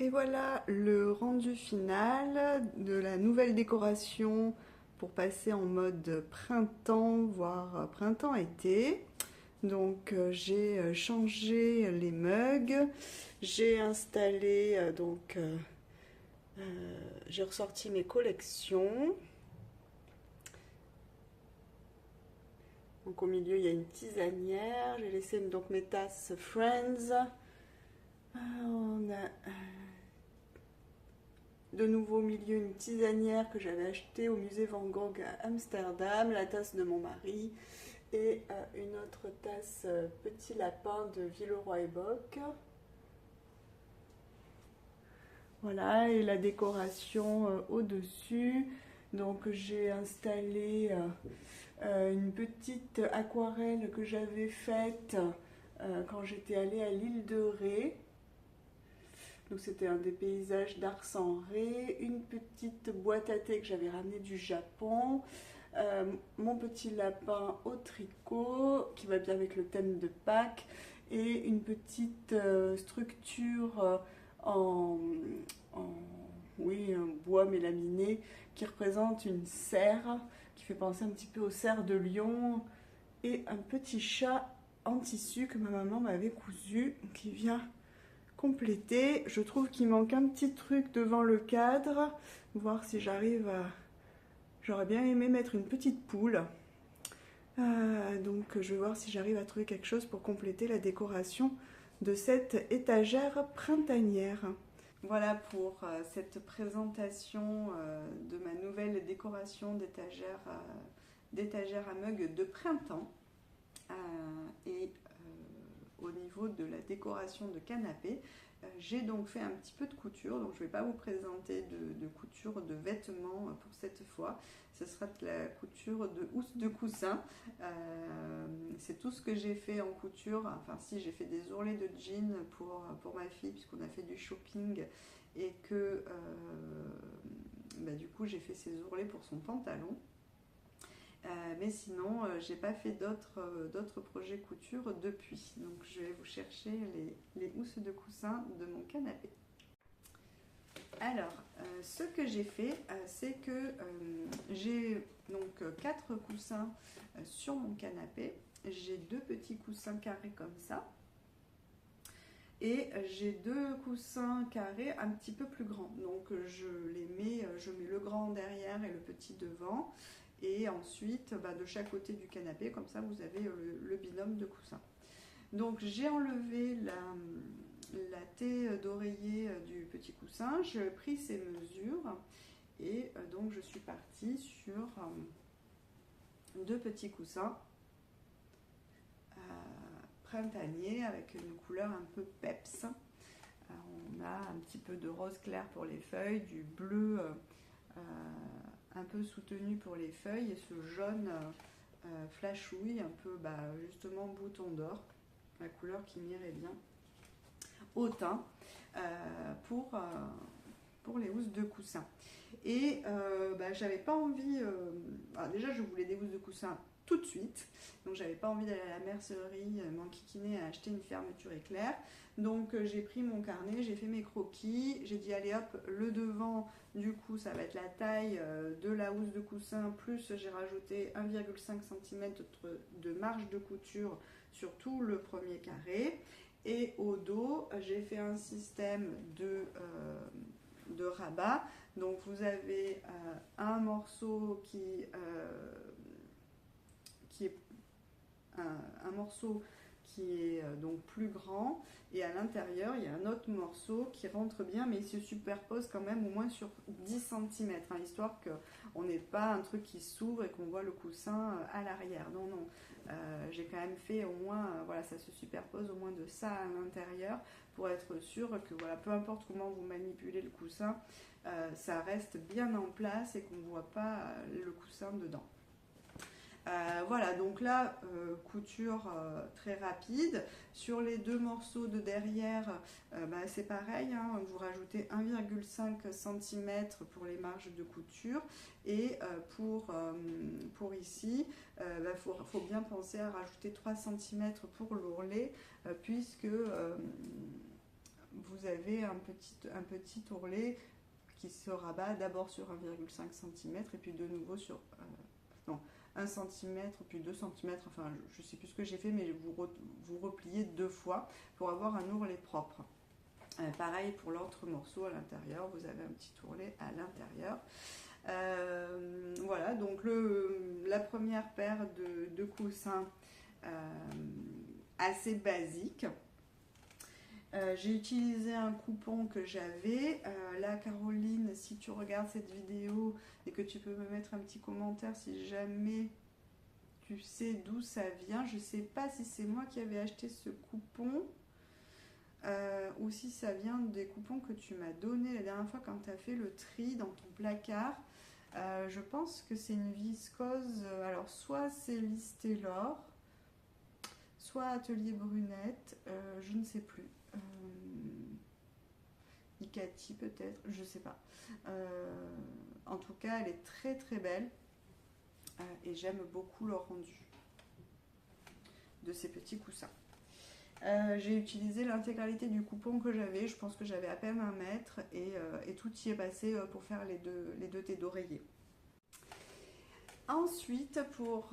Et voilà le rendu final de la nouvelle décoration pour passer en mode printemps, voire printemps-été. Donc j'ai changé les mugs, j'ai installé, j'ai ressorti mes collections. Donc au milieu il y a une tisanière, j'ai laissé donc mes tasses Friends. On a de nouveau au milieu une tisanière que j'avais achetée au musée Van Gogh à Amsterdam, la tasse de mon mari et une autre tasse petit lapin de Villeroy et Boch. Voilà, et la décoration au-dessus. Donc j'ai installé une petite aquarelle que j'avais faite quand j'étais allée à l'île de Ré. Donc c'était un des paysages d'Ars-en-Ré, une petite boîte à thé que j'avais ramenée du Japon, mon petit lapin au tricot qui va bien avec le thème de Pâques et une petite structure oui, un bois mélaminé qui représente une serre qui fait penser un petit peu aux serres de Lyon et un petit chat en tissu que ma maman m'avait cousu qui vient compléter. Je trouve qu'il manque un petit truc devant le cadre, voir si j'arrive à... J'aurais bien aimé mettre une petite poule. Donc je vais voir si j'arrive à trouver quelque chose pour compléter la décoration de cette étagère printanière. Voilà pour cette présentation de ma nouvelle décoration d'étagère à mug de printemps. Et au niveau de la décoration de canapé, j'ai donc fait un petit peu de couture, donc je ne vais pas vous présenter de couture de vêtements pour cette fois. Ce sera de la couture de housse de coussin. C'est tout ce que j'ai fait en couture. Enfin si, j'ai fait des ourlets de jean pour ma fille puisqu'on a fait du shopping et que du coup j'ai fait ses ourlets pour son pantalon. Mais sinon, j'ai pas fait d'autres projets couture depuis. Donc je vais vous chercher les housses de coussin de mon canapé. Alors, ce que j'ai fait, c'est que j'ai donc 4 coussins sur mon canapé. J'ai 2 petits coussins carrés comme ça. Et j'ai 2 coussins carrés un petit peu plus grands. Donc je mets le grand derrière et le petit devant. Et ensuite, de chaque côté du canapé, comme ça vous avez le binôme de coussins. Donc j'ai enlevé la taie d'oreiller du petit coussin, j'ai pris ses mesures et donc je suis partie sur 2 petits coussins printaniers avec une couleur un peu peps. On a un petit peu de rose clair pour les feuilles, du bleu un peu soutenu pour les feuilles et ce jaune flashouille, un peu justement bouton d'or, la couleur qui m'irait bien au teint pour les housses de coussin. Et j'avais pas envie, déjà je voulais des housses de coussin tout de suite, donc j'avais pas envie d'aller à la mercerie m'enquiquiner à acheter une fermeture éclair. Donc j'ai pris mon carnet, j'ai fait mes croquis, j'ai dit allez hop, le devant du coup ça va être la taille de la housse de coussin, plus j'ai rajouté 1,5 cm de marge de couture sur tout le premier carré. Et au dos j'ai fait un système de rabat. Donc vous avez un morceau qui est un morceau qui est donc plus grand, et à l'intérieur il y a un autre morceau qui rentre bien, mais il se superpose quand même au moins sur 10 cm, hein, histoire qu'on n'ait pas un truc qui s'ouvre et qu'on voit le coussin à l'arrière. Non, non, j'ai quand même fait au moins, voilà, ça se superpose au moins de ça à l'intérieur, pour être sûr que voilà, peu importe comment vous manipulez le coussin, ça reste bien en place et qu'on ne voit pas le coussin dedans. Voilà, donc là, couture très rapide. Sur les deux morceaux de derrière, c'est pareil, hein, vous rajoutez 1,5 cm pour les marges de couture. Et pour ici, faut bien penser à rajouter 3 cm pour l'ourlet, puisque vous avez un petit ourlet qui se rabat d'abord sur 1,5 cm et puis de nouveau sur... non, 1 cm puis 2 cm, enfin je ne sais plus ce que j'ai fait, mais vous repliez 2 fois pour avoir un ourlet propre. Pareil pour l'autre morceau à l'intérieur, vous avez un petit ourlet à l'intérieur. Voilà, donc la première paire de coussins assez basique. J'ai utilisé un coupon que j'avais. Là, Caroline, si tu regardes cette vidéo et que tu peux me mettre un petit commentaire si jamais tu sais d'où ça vient. Je ne sais pas si c'est moi qui avais acheté ce coupon ou si ça vient des coupons que tu m'as donnés la dernière fois quand tu as fait le tri dans ton placard. Je pense que c'est une viscose. Alors, soit c'est Liz Taylor, soit Atelier Brunette, je ne sais plus. Icati peut-être, je sais pas. En tout cas, elle est très très belle et j'aime beaucoup le rendu de ces petits coussins. J'ai utilisé l'intégralité du coupon que j'avais. Je pense que j'avais à peine 1 mètre et tout y est passé pour faire les deux têtes d'oreiller. Ensuite, pour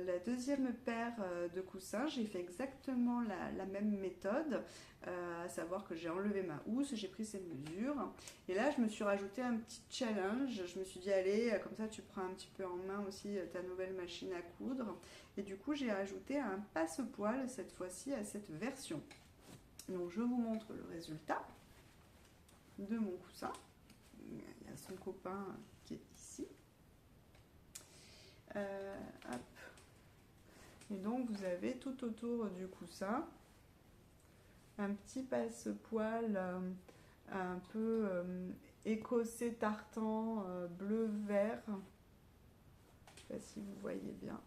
la deuxième paire de coussins, j'ai fait exactement la même méthode, à savoir que j'ai enlevé ma housse, j'ai pris ces mesures, et là je me suis rajouté un petit challenge. Je me suis dit allez, comme ça tu prends un petit peu en main aussi ta nouvelle machine à coudre, et du coup j'ai ajouté un passe-poil cette fois-ci à cette version. Donc je vous montre le résultat de mon coussin. Il y a son copain qui est ici. Hop. Et donc vous avez tout autour du coussin un petit passe-poil un peu écossais tartan bleu-vert. Je ne sais pas si vous voyez bien.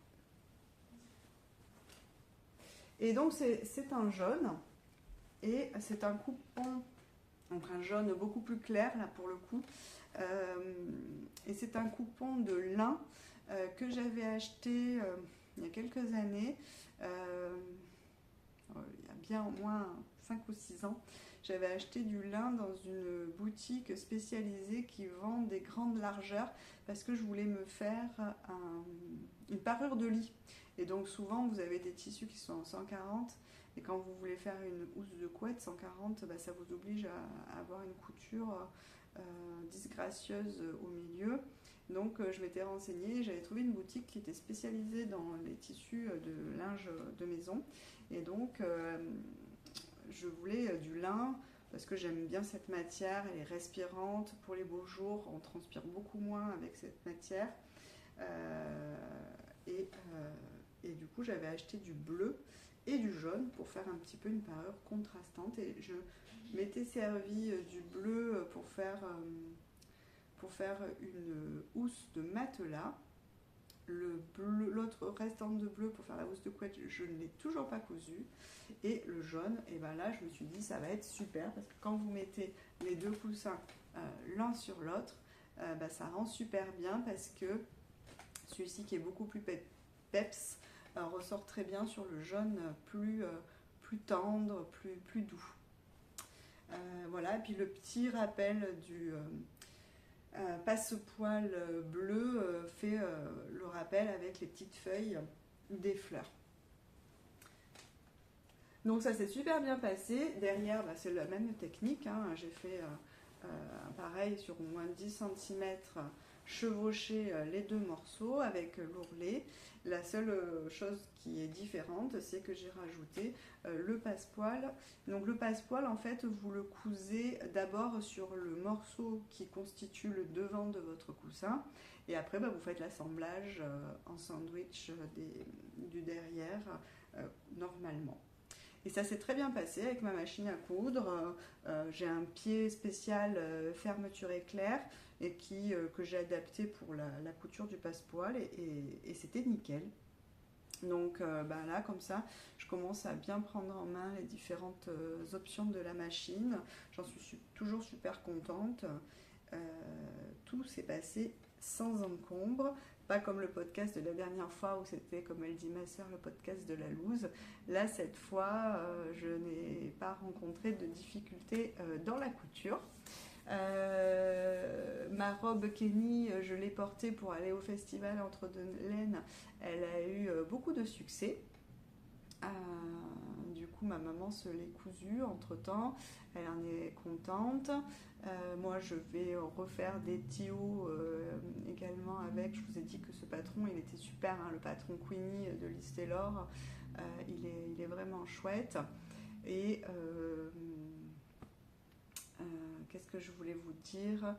Et donc c'est un jaune et c'est un coupon, donc un jaune beaucoup plus clair là pour le coup. Et c'est un coupon de lin que j'avais acheté il y a quelques années, il y a bien au moins 5 ou 6 ans. J'avais acheté du lin dans une boutique spécialisée qui vend des grandes largeurs parce que je voulais me faire une parure de lit. Et donc souvent vous avez des tissus qui sont en 140 et quand vous voulez faire une housse de couette 140, ça vous oblige à avoir une couture disgracieuse au milieu. Donc je m'étais renseignée, j'avais trouvé une boutique qui était spécialisée dans les tissus de linge de maison. Et donc je voulais du lin parce que j'aime bien cette matière, elle est respirante. Pour les beaux jours, on transpire beaucoup moins avec cette matière. Et du coup j'avais acheté du bleu et du jaune pour faire un petit peu une parure contrastante. Et je m'étais servi du bleu pour faire une housse de matelas. L'autre restant de bleu pour faire la housse de couette, je ne l'ai toujours pas cousu. Et le jaune, et ben là je me suis dit ça va être super parce que quand vous mettez les deux coussins l'un sur l'autre, ça rend super bien parce que celui-ci qui est beaucoup plus peps ressort très bien sur le jaune plus tendre, plus doux. Voilà, et puis le petit rappel du passe-poil bleu fait le rappel avec les petites feuilles des fleurs. Donc ça s'est super bien passé. Derrière, c'est la même technique, hein. J'ai fait pareil sur au moins 10 cm, chevaucher les deux morceaux avec l'ourlet. La seule chose qui est différente, c'est que j'ai rajouté le passepoil. Donc le passepoil, en fait, vous le cousez d'abord sur le morceau qui constitue le devant de votre coussin, et après vous faites l'assemblage en sandwich du derrière normalement. Et ça s'est très bien passé avec ma machine à coudre. J'ai un pied spécial fermeture éclair et que j'ai adapté pour la couture du passepoil et c'était nickel. Donc là, comme ça, je commence à bien prendre en main les différentes options de la machine. J'en suis toujours super contente. Tout s'est passé sans encombre. Pas comme le podcast de la dernière fois où c'était, comme elle dit ma soeur, le podcast de la loose. Là, cette fois, je n'ai pas rencontré de difficultés dans la couture. Ma robe Kenny, je l'ai portée pour aller au festival Entre deux laines. Elle a eu beaucoup de succès. Du coup, ma maman se l'est cousue entre temps. Elle en est contente. Moi, je vais refaire des tuyaux également avec. Je vous ai dit que ce patron, il était super, hein, le patron Queenie de Liz Taylor. Il est vraiment chouette. Et qu'est-ce que je voulais vous dire ?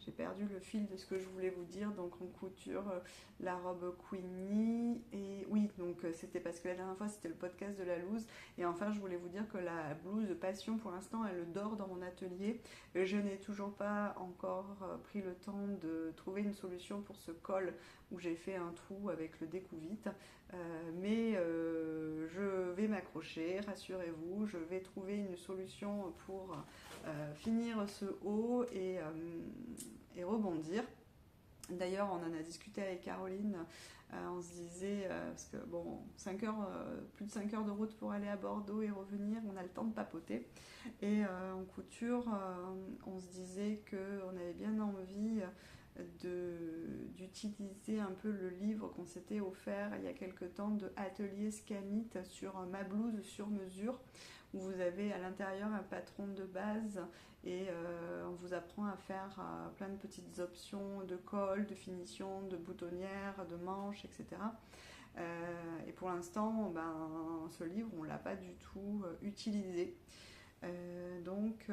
J'ai perdu le fil de ce que je voulais vous dire. Donc en couture, la robe Queenie. Et oui, donc c'était parce que la dernière fois c'était le podcast de la loose. Et enfin, je voulais vous dire que la blouse Passion, pour l'instant, elle dort dans mon atelier. Et je n'ai toujours pas encore pris le temps de trouver une solution pour ce col où j'ai fait un trou avec le découvite. Mais je vais m'accrocher, rassurez-vous. Je vais trouver une solution pour finir ce haut et rebondir. D'ailleurs, on en a discuté avec Caroline, on se disait, parce que bon, plus de 5 heures de route pour aller à Bordeaux et revenir, on a le temps de papoter. Et en couture, on se disait qu'on avait bien envie d'utiliser un peu le livre qu'on s'était offert il y a quelque temps de Atelier Scanit sur ma blouse sur mesure, où vous avez à l'intérieur un patron de base et on vous apprend à faire plein de petites options de col, de finition, de boutonnière, de manches, etc. Et pour l'instant, ce livre, on ne l'a pas du tout utilisé. Donc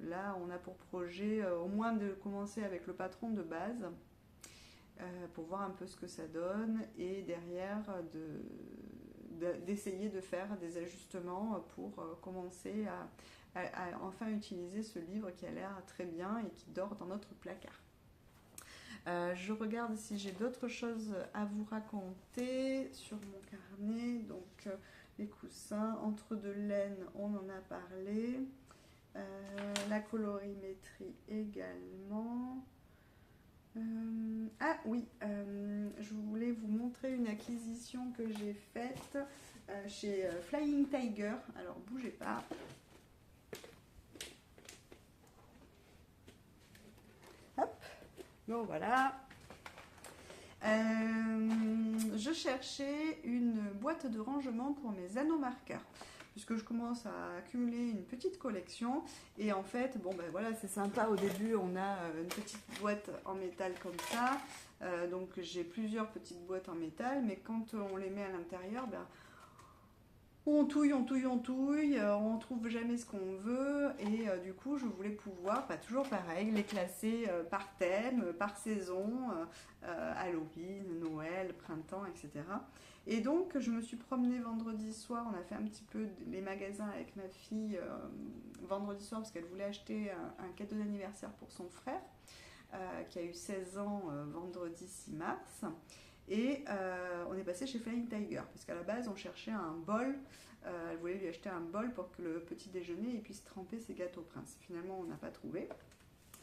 là, on a pour projet au moins de commencer avec le patron de base pour voir un peu ce que ça donne et derrière d'essayer de faire des ajustements pour commencer à enfin utiliser ce livre qui a l'air très bien et qui dort dans notre placard. Je regarde si j'ai d'autres choses à vous raconter sur mon carnet. Donc les coussins, entre deux laines, on en a parlé. La colorimétrie également. Ah oui, je voulais vous montrer une acquisition que j'ai faite chez Flying Tiger. Alors bougez pas. Hop, bon voilà. Je cherchais une boîte de rangement pour mes anneaux marqueurs, puisque je commence à accumuler une petite collection. Et en fait, voilà, c'est sympa. Au début, on a une petite boîte en métal comme ça. Donc j'ai plusieurs petites boîtes en métal, mais quand on les met à l'intérieur, on touille, on trouve jamais ce qu'on veut. Et du coup, je voulais pouvoir, toujours pareil, les classer par thème, par saison, Halloween, Noël, printemps, etc. Et donc, je me suis promenée vendredi soir. On a fait un petit peu les magasins avec ma fille vendredi soir parce qu'elle voulait acheter un cadeau d'anniversaire pour son frère qui a eu 16 ans vendredi 6 mars. Et on est passé chez Flying Tiger parce qu'à la base, on cherchait un bol. Elle voulait lui acheter un bol pour que le petit déjeuner il puisse tremper ses gâteaux Prince. Finalement, on n'a pas trouvé.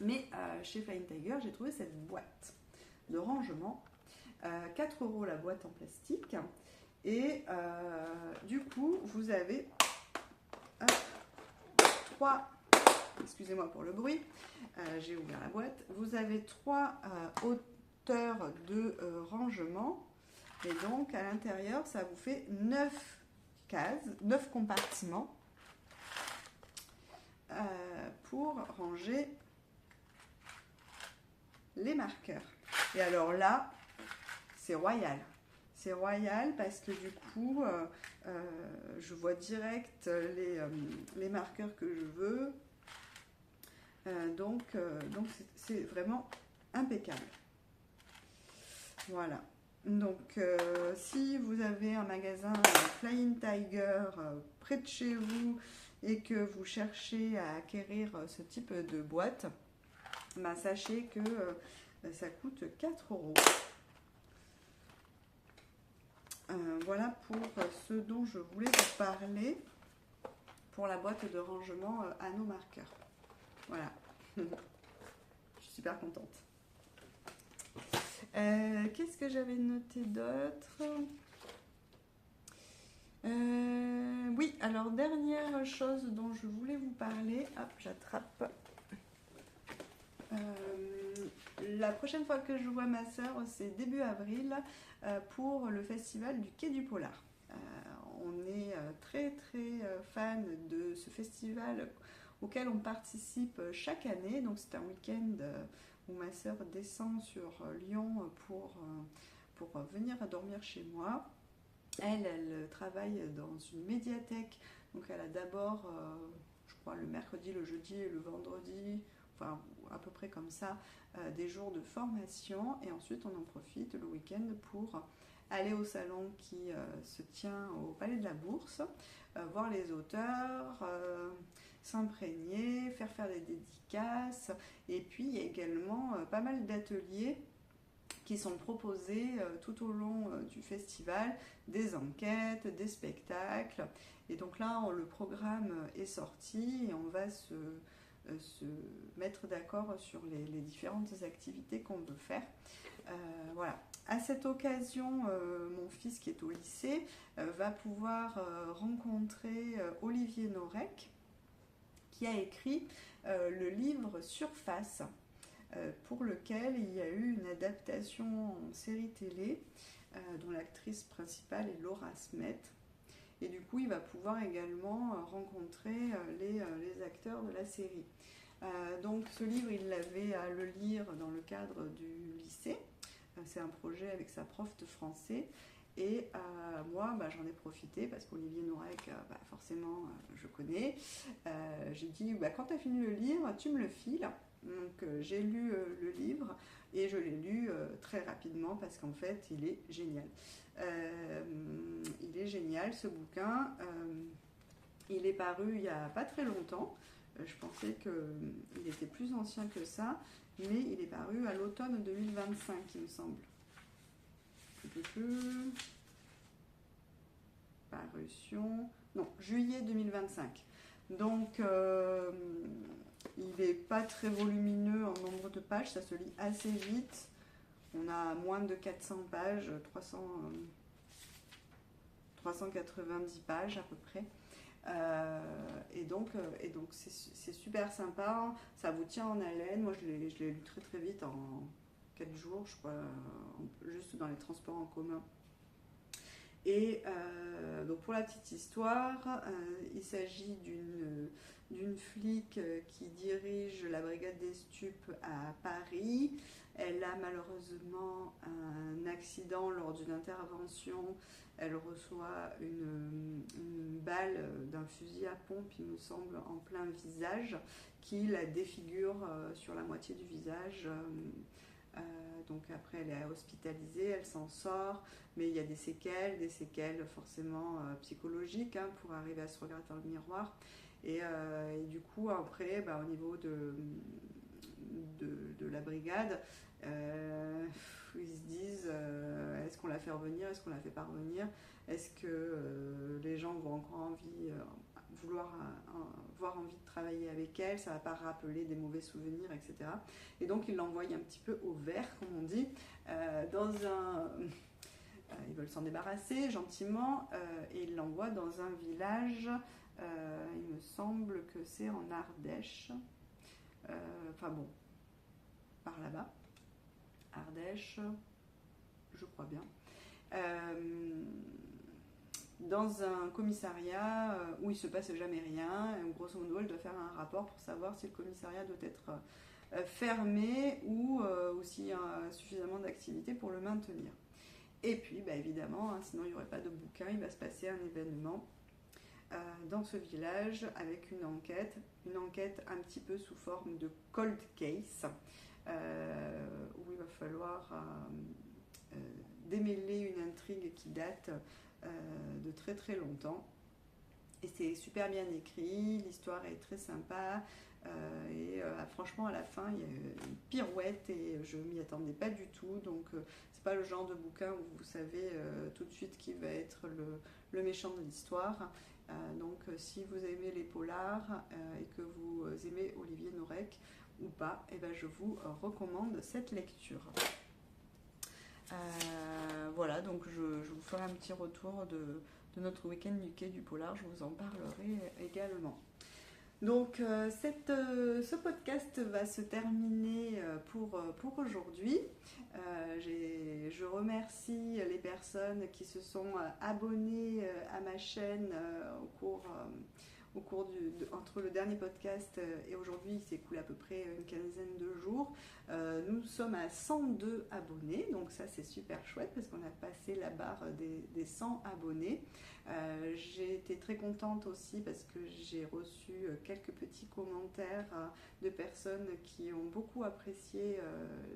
Mais chez Flying Tiger, j'ai trouvé cette boîte de rangement. 4 € la boîte en plastique. Et du coup, vous avez 3... Excusez-moi pour le bruit. J'ai ouvert la boîte. Vous avez 3 hauteurs de rangement. Et donc, à l'intérieur, ça vous fait 9 cases, 9 compartiments. pour ranger les marqueurs. Et alors là, c'est royal. C'est royal parce que du coup, je vois direct les marqueurs que je veux. Donc c'est vraiment impeccable. Voilà. Donc, si vous avez un magasin Flying Tiger près de chez vous et que vous cherchez à acquérir ce type de boîte, ben, sachez que ça coûte 4 €. Voilà pour ce dont je voulais vous parler pour la boîte de rangement à nos marqueurs. Voilà. Je suis super contente. Qu'est-ce que j'avais noté d'autre? Oui, alors dernière chose dont je voulais vous parler. Hop, j'attrape. La prochaine fois que je vois ma sœur, c'est début avril pour le festival du Quai du Polar. On est très fan de ce festival auquel on participe chaque année. Donc c'est un week-end où ma sœur descend sur Lyon pour venir dormir chez moi. Elle travaille dans une médiathèque, donc elle a d'abord, je crois, le mercredi, le jeudi et le vendredi, enfin à peu près comme ça, des jours de formation, et ensuite on en profite le week-end pour aller au salon qui se tient au Palais de la Bourse, voir les auteurs, s'imprégner, faire des dédicaces, et puis il y a également pas mal d'ateliers qui sont proposés tout au long du festival, des enquêtes, des spectacles. Et donc là, le programme est sorti et on va se mettre d'accord sur les différentes activités qu'on veut faire. Voilà. À cette occasion, mon fils qui est au lycée va pouvoir rencontrer Olivier Norek, qui a écrit le livre Surface, pour lequel il y a eu une adaptation en série télé dont l'actrice principale est Laura Smet. Et du coup, il va pouvoir également rencontrer les acteurs de la série. Donc ce livre, il avait à le lire dans le cadre du lycée. C'est un projet avec sa prof de français. Et moi, j'en ai profité parce qu'Olivier Norek, forcément, je connais. J'ai dit, quand tu as fini le livre, tu me le files. Donc j'ai lu le livre et je l'ai lu très rapidement parce qu'en fait il est génial. Il est génial ce bouquin. Il est paru il n'y a pas très longtemps. Je pensais qu'il était plus ancien que ça, mais il est paru à l'automne 2025, il me semble. Parution. Non, juillet 2025. Donc il n'est pas très volumineux en nombre de pages, ça se lit assez vite. On a moins de 400 pages, 390 pages à peu près. Et donc c'est super sympa, ça vous tient en haleine. Moi je l'ai lu très vite, en 4 jours, je crois, juste dans les transports en commun. Et donc pour la petite histoire, il s'agit d'une flic qui dirige la brigade des stupes à Paris. Elle a malheureusement un accident lors d'une intervention. Elle reçoit une balle d'un fusil à pompe, il me semble, en plein visage, qui la défigure sur la moitié du visage. Donc après elle est hospitalisée, elle s'en sort, mais il y a des séquelles forcément psychologiques, pour arriver à se regarder dans le miroir. Et du coup après, au niveau de la brigade, ils se disent est-ce qu'on la fait revenir, est-ce qu'on la fait pas revenir, est-ce que les gens vont encore avoir envie de travailler avec elle, ça va pas rappeler des mauvais souvenirs, etc. Et donc ils l'envoient un petit peu au vert, comme on dit, ils veulent s'en débarrasser gentiment, et ils l'envoient dans un village, il me semble que c'est en Ardèche, par là-bas, Ardèche, je crois bien. dans un commissariat où il se passe jamais rien. Et grosso modo, elle doit faire un rapport pour savoir si le commissariat doit être fermé ou s'il y a suffisamment d'activité pour le maintenir. Et puis, évidemment, sinon il n'y aurait pas de bouquin, il va se passer un événement dans ce village avec une enquête un petit peu sous forme de cold case, où il va falloir démêler une intrigue qui date de très très longtemps. Et c'est super bien écrit, l'histoire est très sympa, franchement à la fin il y a une pirouette et je m'y attendais pas du tout, donc c'est pas le genre de bouquin où vous savez tout de suite qui va être le méchant de l'histoire. Donc si vous aimez les polars et que vous aimez Olivier Norek ou pas, je vous recommande cette lecture. Voilà, donc je vous ferai un petit retour de notre week-end du Quai du Polar, je vous en parlerai également. Donc ce podcast va se terminer pour aujourd'hui. Je remercie les personnes qui se sont abonnées à ma chaîne au cours entre le dernier podcast et aujourd'hui, il s'écoule à peu près une quinzaine de jours. Nous sommes à 102 abonnés, donc ça c'est super chouette parce qu'on a passé la barre des 100 abonnés. J'ai été très contente aussi parce que j'ai reçu quelques petits commentaires de personnes qui ont beaucoup apprécié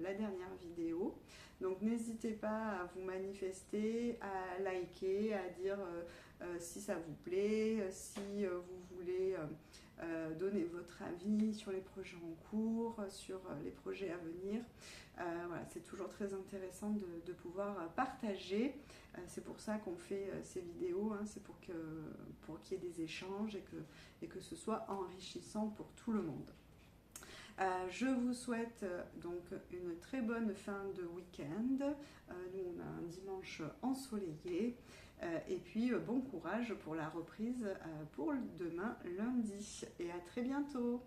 la dernière vidéo. Donc n'hésitez pas à vous manifester, à liker, à dire si ça vous plaît, si vous voulez donner votre avis sur les projets en cours, sur les projets à venir. Voilà, c'est toujours très intéressant de pouvoir partager. C'est pour ça qu'on fait ces vidéos, c'est pour qu'il y ait des échanges et que ce soit enrichissant pour tout le monde. Je vous souhaite donc une très bonne fin de week-end. Nous, on a un dimanche ensoleillé. Et puis, bon courage pour la reprise pour demain, lundi. Et à très bientôt.